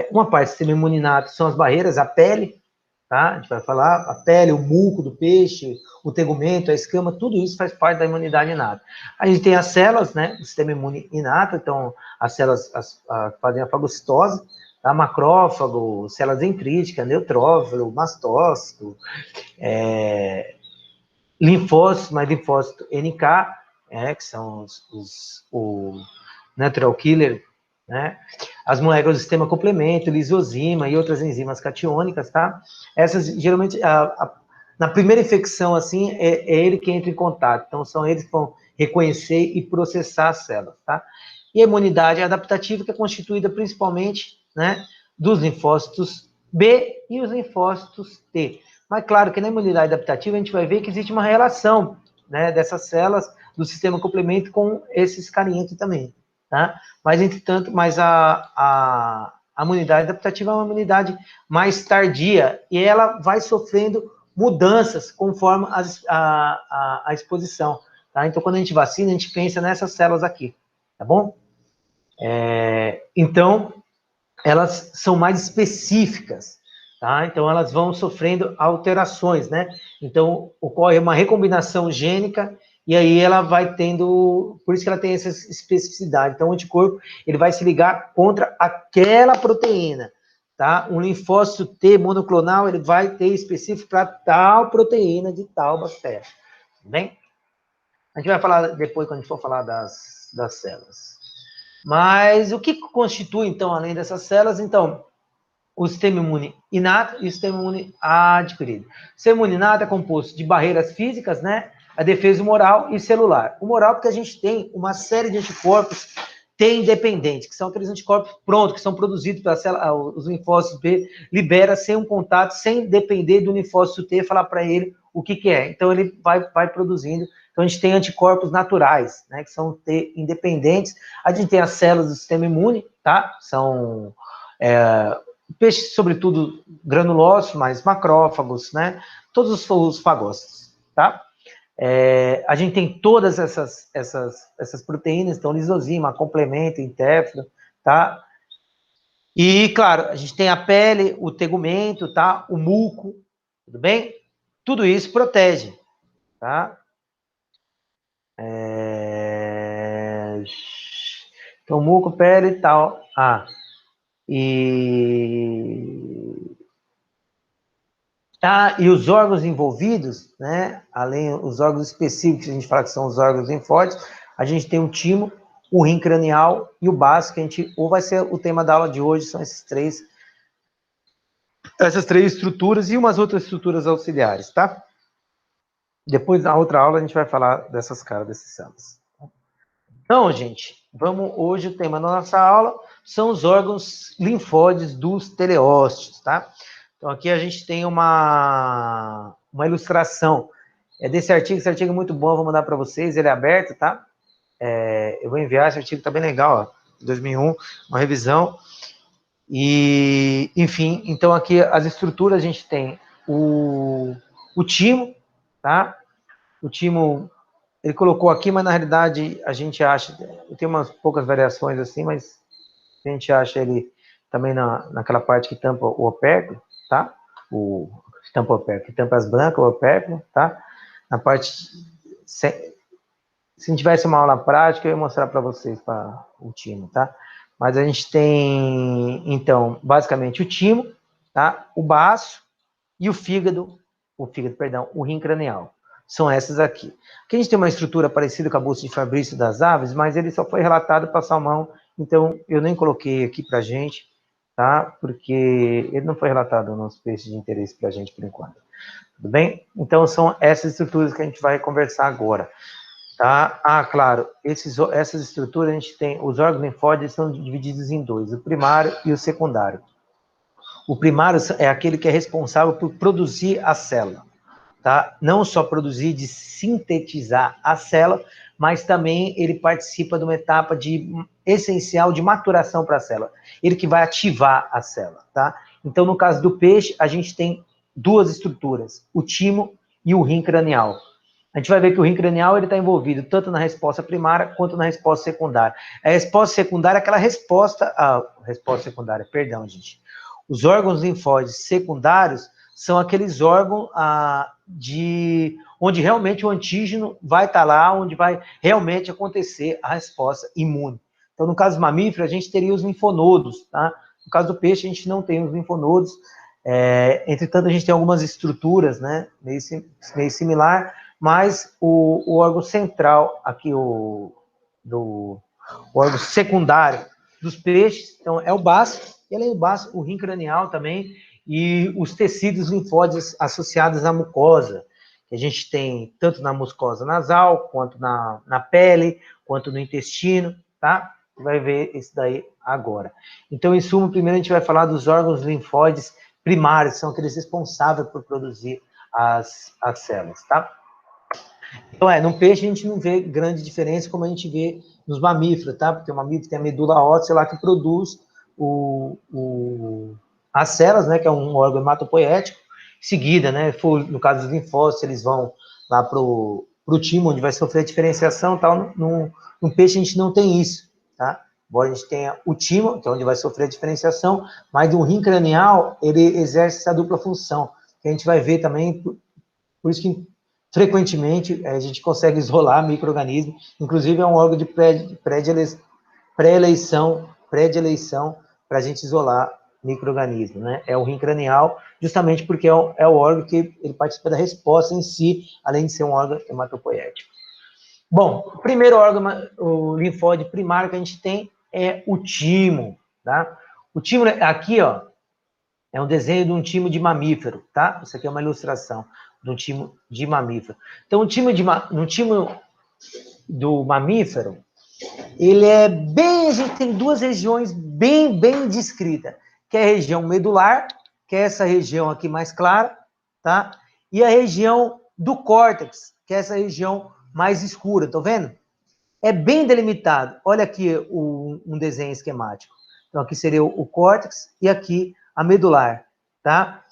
Uma parte do sistema imune inato são as barreiras, a pele, tá? A gente vai falar, a pele, o muco do peixe, o tegumento, a escama, tudo isso faz parte da imunidade inata. A gente tem as células, né, do sistema imune inato, então as células fazem a fagocitose, tá? Macrófago, células dendríticas, neutrófilo, mastócito, linfócitos, mas linfócito NK, que são o natural killer, né? As moléculas do sistema complemento, lisozima e outras enzimas catiônicas, tá? Essas, geralmente, na primeira infecção, assim, é ele que entra em contato. Então, são eles que vão reconhecer e processar as células, tá? E a imunidade adaptativa, que é constituída principalmente, né, dos linfócitos B e os linfócitos T. Mas, claro, que na imunidade adaptativa, a gente vai ver que existe uma relação, né, dessas células do sistema complemento com esses carinhas aqui também, tá? Mas, entretanto, a imunidade adaptativa é uma imunidade mais tardia e ela vai sofrendo mudanças conforme a exposição, tá? Então, quando a gente vacina, a gente pensa nessas células aqui, tá bom? Então, elas são mais específicas, tá? Então, elas vão sofrendo alterações, né? Então, ocorre uma recombinação gênica e aí ela vai tendo, por isso que ela tem essa especificidade. Então, o anticorpo, ele vai se ligar contra aquela proteína, tá? Um linfócito T monoclonal, ele vai ter específico para tal proteína de tal bactéria, tá bem? A gente vai falar depois, quando a gente for falar das células. Mas o que constitui, então, além dessas células? Então, o sistema imune inato e o sistema imune adquirido. O sistema imune inato é composto de barreiras físicas, né? A defesa humoral e celular. O humoral porque a gente tem uma série de anticorpos T independentes, que são aqueles anticorpos prontos, que são produzidos pela célula, os linfócitos B, libera sem um contato, sem depender do linfócito T falar para ele o que é. Então, ele vai produzindo. Então, a gente tem anticorpos naturais, né? Que são T independentes. A gente tem as células do sistema imune, tá? São peixes, sobretudo granulosos, mas macrófagos, né? Todos os fagócitos, tá? A gente tem todas essas proteínas, então lisozima, complemento, interfero, tá? E, claro, a gente tem a pele, o tegumento, tá? O muco, tudo bem? Tudo isso protege, tá? Então, muco, pele e tal. E os órgãos envolvidos, né? Além os órgãos específicos, a gente fala que são os órgãos linfóides, a gente tem o timo, o rim cranial e o baço, que a gente, ou vai ser o tema da aula de hoje, são essas três estruturas e umas outras estruturas auxiliares, tá? Depois, na outra aula, a gente vai falar dessas caras, desses células. Então, gente, hoje o tema da nossa aula são os órgãos linfóides dos teleósteos, tá? Então, aqui a gente tem uma ilustração desse artigo. Esse artigo é muito bom, eu vou mandar para vocês, ele é aberto, tá? Eu vou enviar, esse artigo tá bem legal, ó, 2001, uma revisão. E, enfim, então aqui as estruturas, a gente tem o timo, tá? O timo, ele colocou aqui, mas na realidade a gente acha, tem umas poucas variações assim, mas a gente acha ele também naquela parte que tampa o opérculo, tá? Tampa o opérculo, que tampa as brancas, o opérculo, tá? Na parte, se a gente tivesse uma aula prática, eu ia mostrar para vocês o timo, tá? Mas a gente tem, então, basicamente o timo, tá? O baço e o rim cranial. São essas aqui. Aqui a gente tem uma estrutura parecida com a bolsa de Fabrício das aves, mas ele só foi relatado para salmão, então eu nem coloquei aqui para gente, tá? Porque ele não foi relatado nos peixes de interesse para a gente por enquanto. Tudo bem? Então são essas estruturas que a gente vai conversar agora. Tá? Claro, essas estruturas, a gente tem, os órgãos linfóides são divididos em dois, o primário e o secundário. O primário é aquele que é responsável por produzir a célula, tá? Não só produzir, de sintetizar a célula, mas também ele participa de uma etapa essencial de maturação para a célula. Ele que vai ativar a célula, tá? Então, no caso do peixe, a gente tem duas estruturas, o timo e o rim cranial. A gente vai ver que o rim cranial está envolvido tanto na resposta primária quanto na resposta secundária. A resposta secundária é aquela resposta secundária, perdão, gente. Os órgãos linfóides secundários são aqueles órgãos onde realmente o antígeno vai estar lá, onde vai realmente acontecer a resposta imune. Então, no caso do mamífero, a gente teria os linfonodos, tá? No caso do peixe, a gente não tem os linfonodos. Entretanto, a gente tem algumas estruturas, né, meio similar, mas o órgão central aqui, o órgão secundário dos peixes, então é o baço, e além do baço, o rim cranial também, e os tecidos linfóides associados à mucosa, que a gente tem tanto na mucosa nasal, quanto na pele, quanto no intestino, tá? Você vai ver isso daí agora. Então, em suma, primeiro a gente vai falar dos órgãos linfóides primários, são aqueles responsáveis por produzir as células, tá? Então, no peixe a gente não vê grande diferença como a gente vê nos mamíferos, tá? Porque o mamífero tem a medula óssea lá que produz as células, né? Que é um órgão hematopoético. Em seguida, né? No caso dos linfócitos, eles vão lá pro timo, onde vai sofrer a diferenciação e tal. No peixe a gente não tem isso, tá? Embora a gente tenha o timo, que é onde vai sofrer a diferenciação, mas o rim cranial, ele exerce essa dupla função, que a gente vai ver também, por isso que frequentemente a gente consegue isolar micro-organismos, inclusive é um órgão de pré-eleição para a gente isolar micro-organismos, né? É o rim cranial, justamente porque é o órgão que ele participa da resposta em si, além de ser um órgão hematopoético. Bom, o primeiro órgão, o linfóide primário que a gente tem é o timo, tá? O timo, aqui, ó, é um desenho de um timo de mamífero, tá? Isso aqui é uma ilustração de um timo de mamífero. Então, no timo do mamífero, ele é bem... A gente tem duas regiões bem descritas, que é a região medular, que é essa região aqui mais clara, tá? E a região do córtex, que é essa região mais escura, tá vendo? É bem delimitado. Olha aqui um desenho esquemático. Então, aqui seria o córtex e aqui a medular, tá?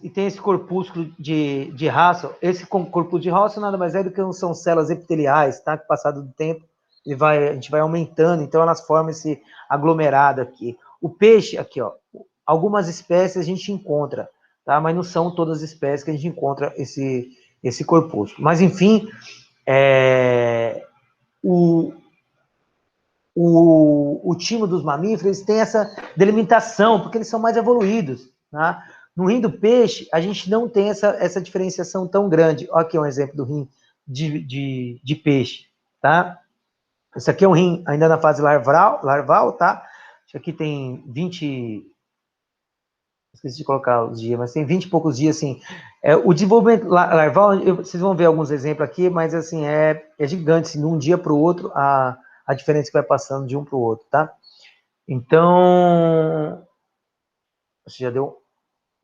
E tem esse corpúsculo de Russell. Esse corpúsculo de Russell nada mais é do que são células epiteliais, tá? Que passado do tempo, a gente vai aumentando, então elas formam esse aglomerado aqui. O peixe, aqui, ó, algumas espécies a gente encontra, tá? Mas não são todas as espécies que a gente encontra esse corpúsculo. Mas, enfim, O timo dos mamíferos, eles têm essa delimitação, porque eles são mais evoluídos, tá? No rim do peixe, a gente não tem essa diferenciação tão grande. Olha aqui um exemplo do rim de peixe, tá? Esse aqui é um rim ainda na fase larval, tá? Isso aqui tem 20... Esqueci de colocar os dias, mas tem 20 e poucos dias, assim. O desenvolvimento larval, vocês vão ver alguns exemplos aqui, mas, assim, é gigante, assim, de um dia para o outro, a diferença que vai passando de um para o outro, tá? Então, você já deu,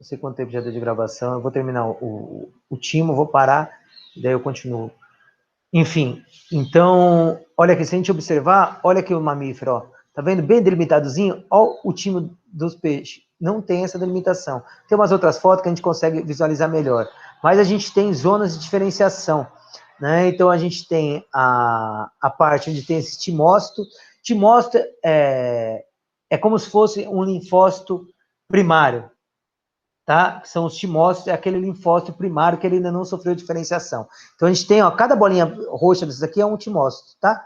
não sei quanto tempo já deu de gravação, eu vou terminar o timo, vou parar, daí eu continuo. Enfim, então, olha aqui, se a gente observar, olha aqui o mamífero, ó, tá vendo bem delimitadozinho? Ó o timo dos peixes, não tem essa delimitação. Tem umas outras fotos que a gente consegue visualizar melhor, mas a gente tem zonas de diferenciação, né? Então, a gente tem a parte onde tem esse timócito. Timócito é como se fosse um linfócito primário, tá? São os timócitos, é aquele linfócito primário que ele ainda não sofreu diferenciação. Então, a gente tem, ó, cada bolinha roxa desses aqui é um timócito, tá?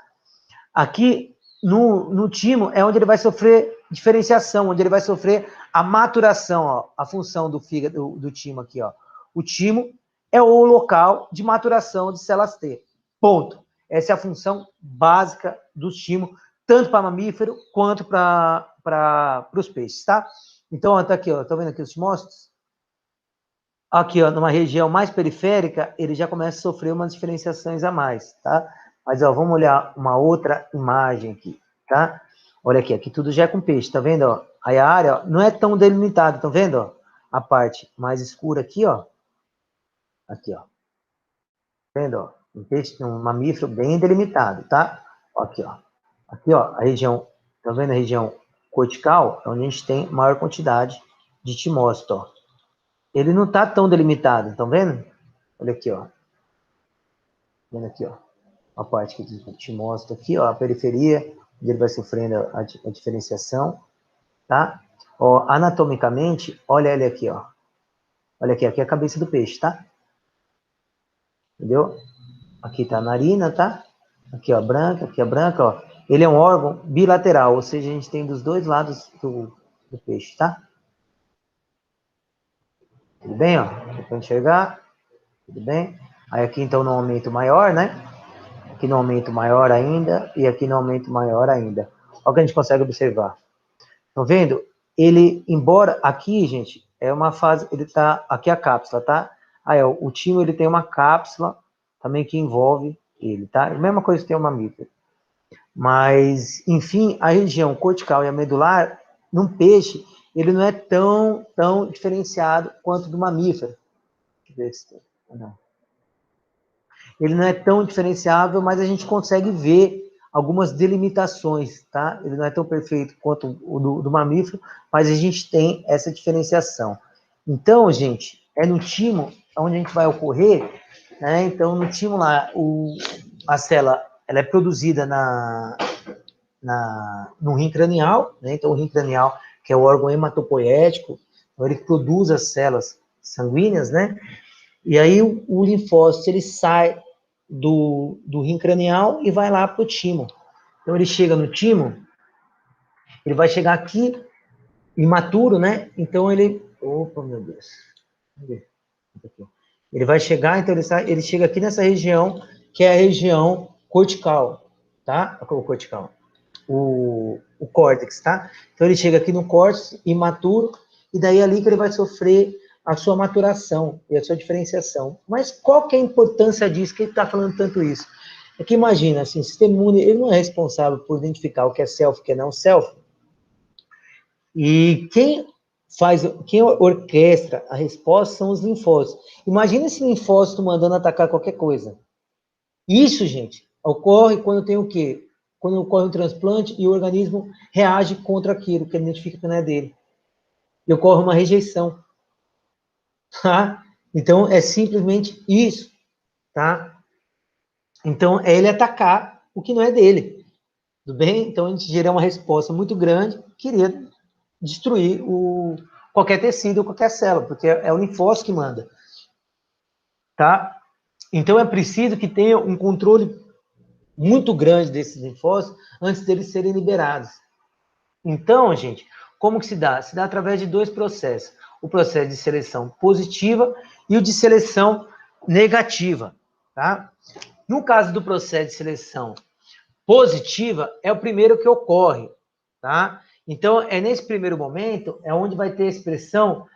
Aqui, no timo, é onde ele vai sofrer diferenciação, onde ele vai sofrer a maturação, ó, a função do fígado, do timo aqui, ó. O timo é o local de maturação de células T. Ponto. Essa é a função básica do timo, tanto para mamífero quanto para os peixes, tá? Então, ó, tá aqui, ó, tá vendo aqui os timócitos? Aqui, ó, numa região mais periférica, ele já começa a sofrer umas diferenciações a mais, tá? Mas, ó, vamos olhar uma outra imagem aqui, tá? Olha aqui, aqui tudo já é com peixe, tá vendo, ó? Aí a área, ó, não é tão delimitada, tá vendo, ó? A parte mais escura aqui, ó. Aqui, ó. Tá vendo, ó? Um peixe, um mamífero bem delimitado, tá? Aqui, ó. Aqui, ó, a região, tá vendo a região cortical? É onde a gente tem maior quantidade de timócito, ó. Ele não tá tão delimitado, estão vendo? Olha aqui, ó. Vendo aqui, ó. A parte que te mostra aqui, ó, a periferia, onde ele vai sofrendo a diferenciação, tá? Ó, anatomicamente, olha ele aqui, ó. Olha aqui, aqui é a cabeça do peixe, tá? Entendeu? Aqui tá a narina, tá? Aqui, ó, aqui a branca, ó. Ele é um órgão bilateral, ou seja, a gente tem dos dois lados do peixe, tá? Tudo bem, ó? Dá pra enxergar? Tudo bem? Aí aqui, então, no aumento maior, né? Aqui no aumento maior ainda, e aqui no aumento maior ainda. Olha o que a gente consegue observar. Estão vendo? Ele, embora aqui, gente, é uma fase, ele tá, aqui é a cápsula, tá? Aí, ó, o timo, ele tem uma cápsula também que envolve ele, tá? A mesma coisa que tem o mamífero. Mas, enfim, a região cortical e a medular, num peixe, ele não é tão diferenciado quanto do mamífero. Deixa eu ver se tem. Não. Ele não é tão diferenciável, mas a gente consegue ver algumas delimitações, tá? Ele não é tão perfeito quanto o do mamífero, mas a gente tem essa diferenciação. Então, gente, é no timo onde a gente vai ocorrer, né? Então, no timo lá, a célula, ela é produzida no rim cranial, né? Então, o rim cranial, que é o órgão hematopoético, então ele produz as células sanguíneas, né? E aí o linfócito, ele sai do rim cranial e vai lá para o timo. Então ele chega no timo, ele vai chegar aqui, imaturo, né? Então ele... Opa, meu Deus. Ele vai chegar, então ele chega aqui nessa região, que é a região cortical, tá? O cortical. O córtex, tá? Então ele chega aqui no córtex, imaturo, e daí é ali que ele vai sofrer a sua maturação e a sua diferenciação. Mas qual que é a importância disso? Que ele está falando tanto isso? É que imagina, assim, o sistema imune, ele não é responsável por identificar o que é self e o que não é self. E quem orquestra a resposta são os linfócitos. Imagina esse linfócito mandando atacar qualquer coisa. Isso, gente, ocorre quando tem o quê? Quando ocorre um transplante e o organismo reage contra aquilo que ele identifica que não é dele. E ocorre uma rejeição. Tá? Então, é simplesmente isso. Tá? Então, é ele atacar o que não é dele. Tudo bem? Então, a gente gera uma resposta muito grande, queria destruir qualquer tecido ou qualquer célula, porque é o linfócito que manda. Tá? Então, é preciso que tenha um controle muito grande desses linfócitos antes deles serem liberados. Então, gente, como que se dá? Se dá através de dois processos. O processo de seleção positiva e o de seleção negativa, tá? No caso do processo de seleção positiva, é o primeiro que ocorre, tá? Então, é nesse primeiro momento, é onde vai ter a expressão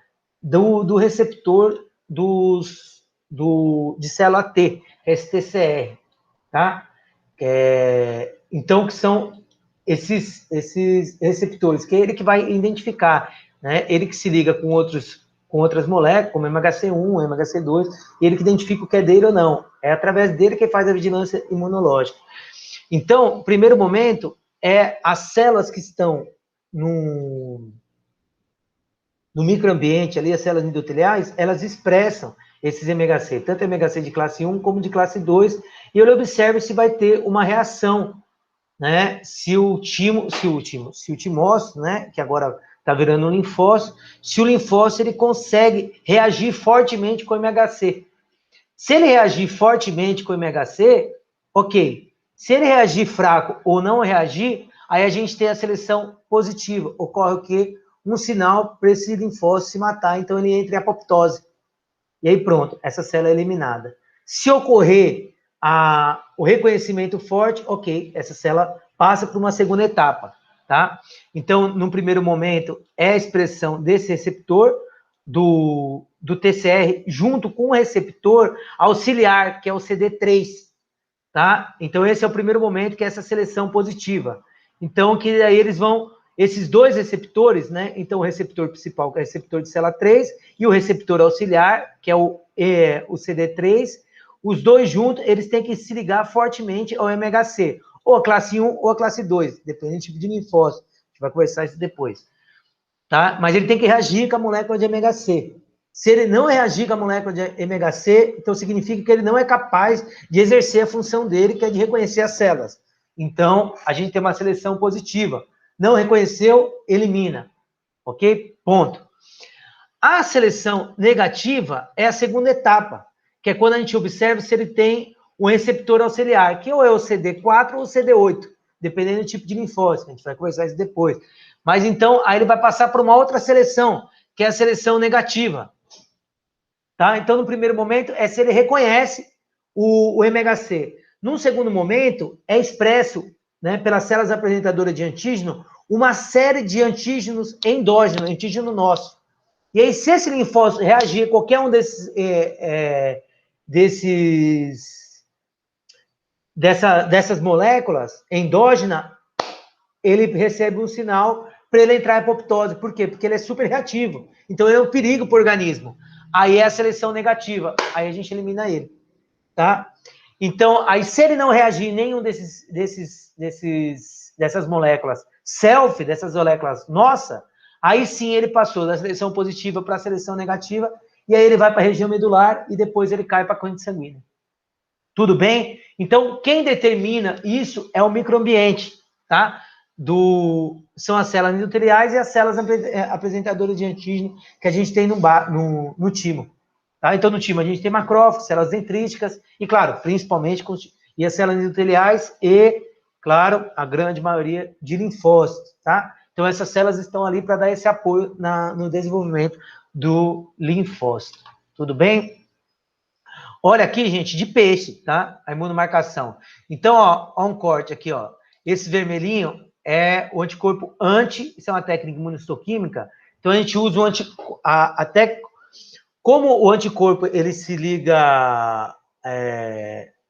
do receptor de célula T, STCR, tá? Então, que são esses receptores, que é ele que vai identificar, né? Ele que se liga com outras moléculas, como MHC1, MHC2, ele que identifica o que é dele ou não. É através dele que faz a vigilância imunológica. Então, o primeiro momento é as células que estão no microambiente ali, as células endoteliais, elas expressam esses MHC, tanto MHC de classe 1 como de classe 2, e ele observa se vai ter uma reação, né? Se o timócito, né, que agora está virando um linfócito, se o linfócito ele consegue reagir fortemente com o MHC. Se ele reagir fortemente com o MHC, ok. Se ele reagir fraco ou não reagir, aí a gente tem a seleção positiva. Ocorre o quê? Um sinal para esse linfócito se matar, então ele entra em apoptose. E aí pronto, essa célula é eliminada. Se ocorrer o reconhecimento forte, ok, essa célula passa para uma segunda etapa, tá? Então, no primeiro momento, é a expressão desse receptor do TCR junto com o receptor auxiliar, que é o CD3, tá? Então, esse é o primeiro momento, que é essa seleção positiva. Então, que aí eles vão, esses dois receptores, né? Então, o receptor principal, que é o receptor de célula 3, e o receptor auxiliar, que é o CD3, os dois juntos, eles têm que se ligar fortemente ao MHC, ou a classe 1 ou a classe 2, dependendo do tipo de linfócito. A gente vai conversar isso depois, tá? Mas ele tem que reagir com a molécula de MHC. Se ele não reagir com a molécula de MHC, então significa que ele não é capaz de exercer a função dele, que é de reconhecer as células. Então, a gente tem uma seleção positiva. Não reconheceu, elimina. Ok? Ponto. A seleção negativa é a segunda etapa, que é quando a gente observa se ele tem um receptor auxiliar, que ou é o CD4 ou o CD8, dependendo do tipo de linfócito. A gente vai conversar isso depois. Mas então, aí ele vai passar por uma outra seleção, que é a seleção negativa. Tá? Então, no primeiro momento, é se ele reconhece o MHC. Num segundo momento, é expresso, né, pelas células apresentadoras de antígeno, uma série de antígenos endógenos, antígeno nosso. E aí, se esse linfócito reagir a qualquer um dessas moléculas endógenas, ele recebe um sinal para ele entrar em apoptose. Por quê? Porque ele é super reativo. Então, ele é um perigo para o organismo. Aí é a seleção negativa. Aí a gente elimina ele, tá? Então, aí se ele não reagir em nenhum dessas moléculas self, dessas moléculas nossa, aí sim ele passou da seleção positiva para a seleção negativa, e aí ele vai para a região medular e depois ele cai para a corrente sanguínea. Tudo bem? Então, quem determina isso é o microambiente, tá? São as células endoteliais e as células apresentadoras de antígeno que a gente tem no timo. Tá? Então, no timo a gente tem macrófagos, células dendríticas e, claro, principalmente e as células endoteliais e, claro, a grande maioria de linfócitos, tá? Então, essas células estão ali para dar esse apoio no desenvolvimento do linfócito. Tudo bem? Olha aqui, gente, de peixe, tá? A imunomarcação. Então, ó um corte aqui, ó. Esse vermelhinho é o anticorpo isso é uma técnica imunistoquímica. Então, a gente usa até como o anticorpo, ele se liga,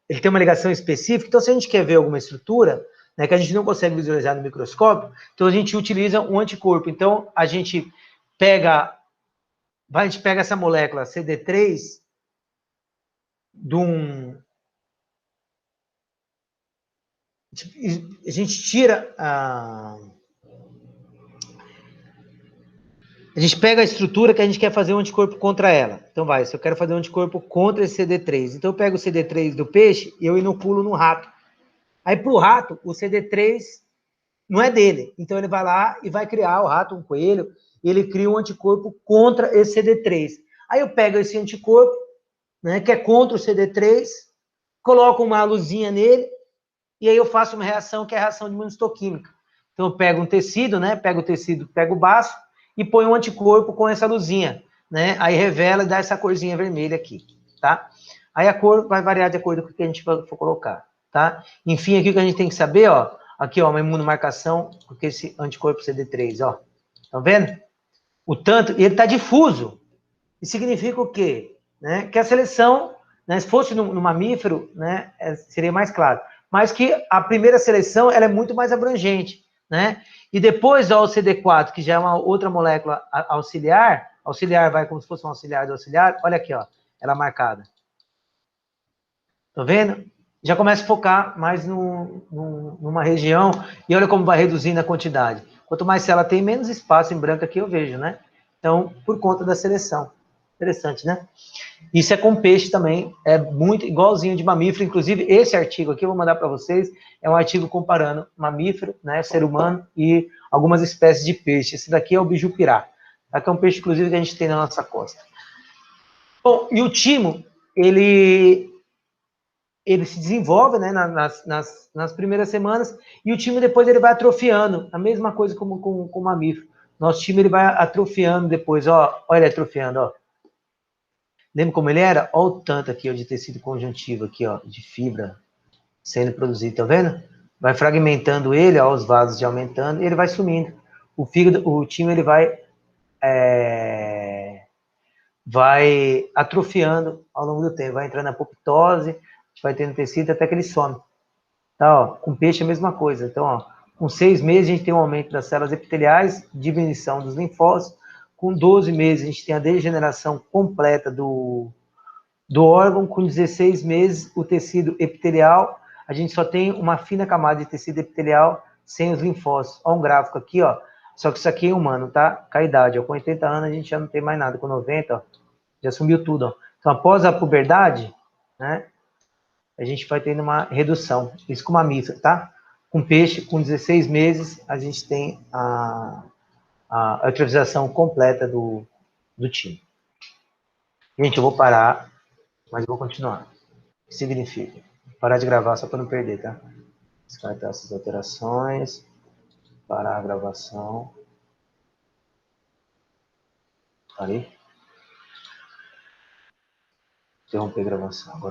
ele tem uma ligação específica, então se a gente quer ver alguma estrutura, né, que a gente não consegue visualizar no microscópio, então a gente utiliza um anticorpo. Então, a gente pega essa molécula CD3 a gente tira a gente pega a estrutura que a gente quer fazer um anticorpo contra ela. Então se eu quero fazer um anticorpo contra esse CD3, então eu pego o CD3 do peixe e eu inoculo no rato. Aí para o rato, o CD3 não é dele. Então ele vai lá e vai criar o rato, um coelho, e ele cria um anticorpo contra esse CD3. Aí eu pego esse anticorpo né, que é contra o CD3, coloco uma luzinha nele, e aí eu faço uma reação que é a reação de imunistoquímica. Então eu pego um tecido, né, pego o tecido, pego o baço, e põe um anticorpo com essa luzinha, né, aí revela e dá essa corzinha vermelha aqui, tá? Aí a cor vai variar de acordo com o que a gente for colocar, tá? Enfim, aqui o que a gente tem que saber, ó, aqui, ó, uma imunomarcação com esse anticorpo CD3, ó, tá vendo? O tanto, ele tá difuso, e significa o quê? Né? Que a seleção, né, se fosse no mamífero, né, seria mais claro, mas que a primeira seleção ela é muito mais abrangente, né? E depois ó, o CD4, que já é uma outra molécula auxiliar, auxiliar vai como se fosse um auxiliar do auxiliar, olha aqui, ó, ela marcada. Tá vendo? Já começa a focar mais numa região, e olha como vai reduzindo a quantidade. Quanto mais célula tem, menos espaço em branco aqui eu vejo, né? Então, por conta da seleção. Interessante, né? Isso é com peixe também, é muito igualzinho de mamífero. Inclusive, esse artigo aqui eu vou mandar para vocês, é um artigo comparando mamífero, né, ser humano e algumas espécies de peixe. Esse daqui é o bijupirá, tá? Que é um peixe, inclusive, que a gente tem na nossa costa. Bom, e o timo, ele se desenvolve, né, nas primeiras semanas, e o timo depois ele vai atrofiando, a mesma coisa como com o mamífero. Nosso timo ele vai atrofiando depois, ó, olha ele atrofiando, ó. Lembra como ele era? Olha o tanto aqui ó, de tecido conjuntivo aqui, ó, de fibra sendo produzido, tá vendo? Vai fragmentando ele, ó, os vasos de aumentando, e ele vai sumindo. O fígado, o timo, ele vai atrofiando ao longo do tempo, vai entrando na apoptose, vai tendo tecido até que ele some. Tá, ó, com peixe é a mesma coisa. Então, ó, com 6 meses a gente tem um aumento das células epiteliais, diminuição dos linfócitos. Com 12 meses a gente tem a degeneração completa do órgão. Com 16 meses o tecido epitelial, a gente só tem uma fina camada de tecido epitelial sem os linfócitos. Ó um gráfico aqui, ó. Só que isso aqui é humano, tá? Com a idade, ó. Com 80 anos a gente já não tem mais nada. Com 90, ó, já sumiu tudo, ó. Então, após a puberdade, né? A gente vai tendo uma redução. Isso com mamífero, tá? Com peixe, com 16 meses, a gente tem a eutrofização completa do timo. Gente, eu vou parar, mas eu vou continuar. O que significa? Parar de gravar só para não perder, tá? Descartar essas alterações. Parar a gravação. Parei. Interromper a gravação. Agora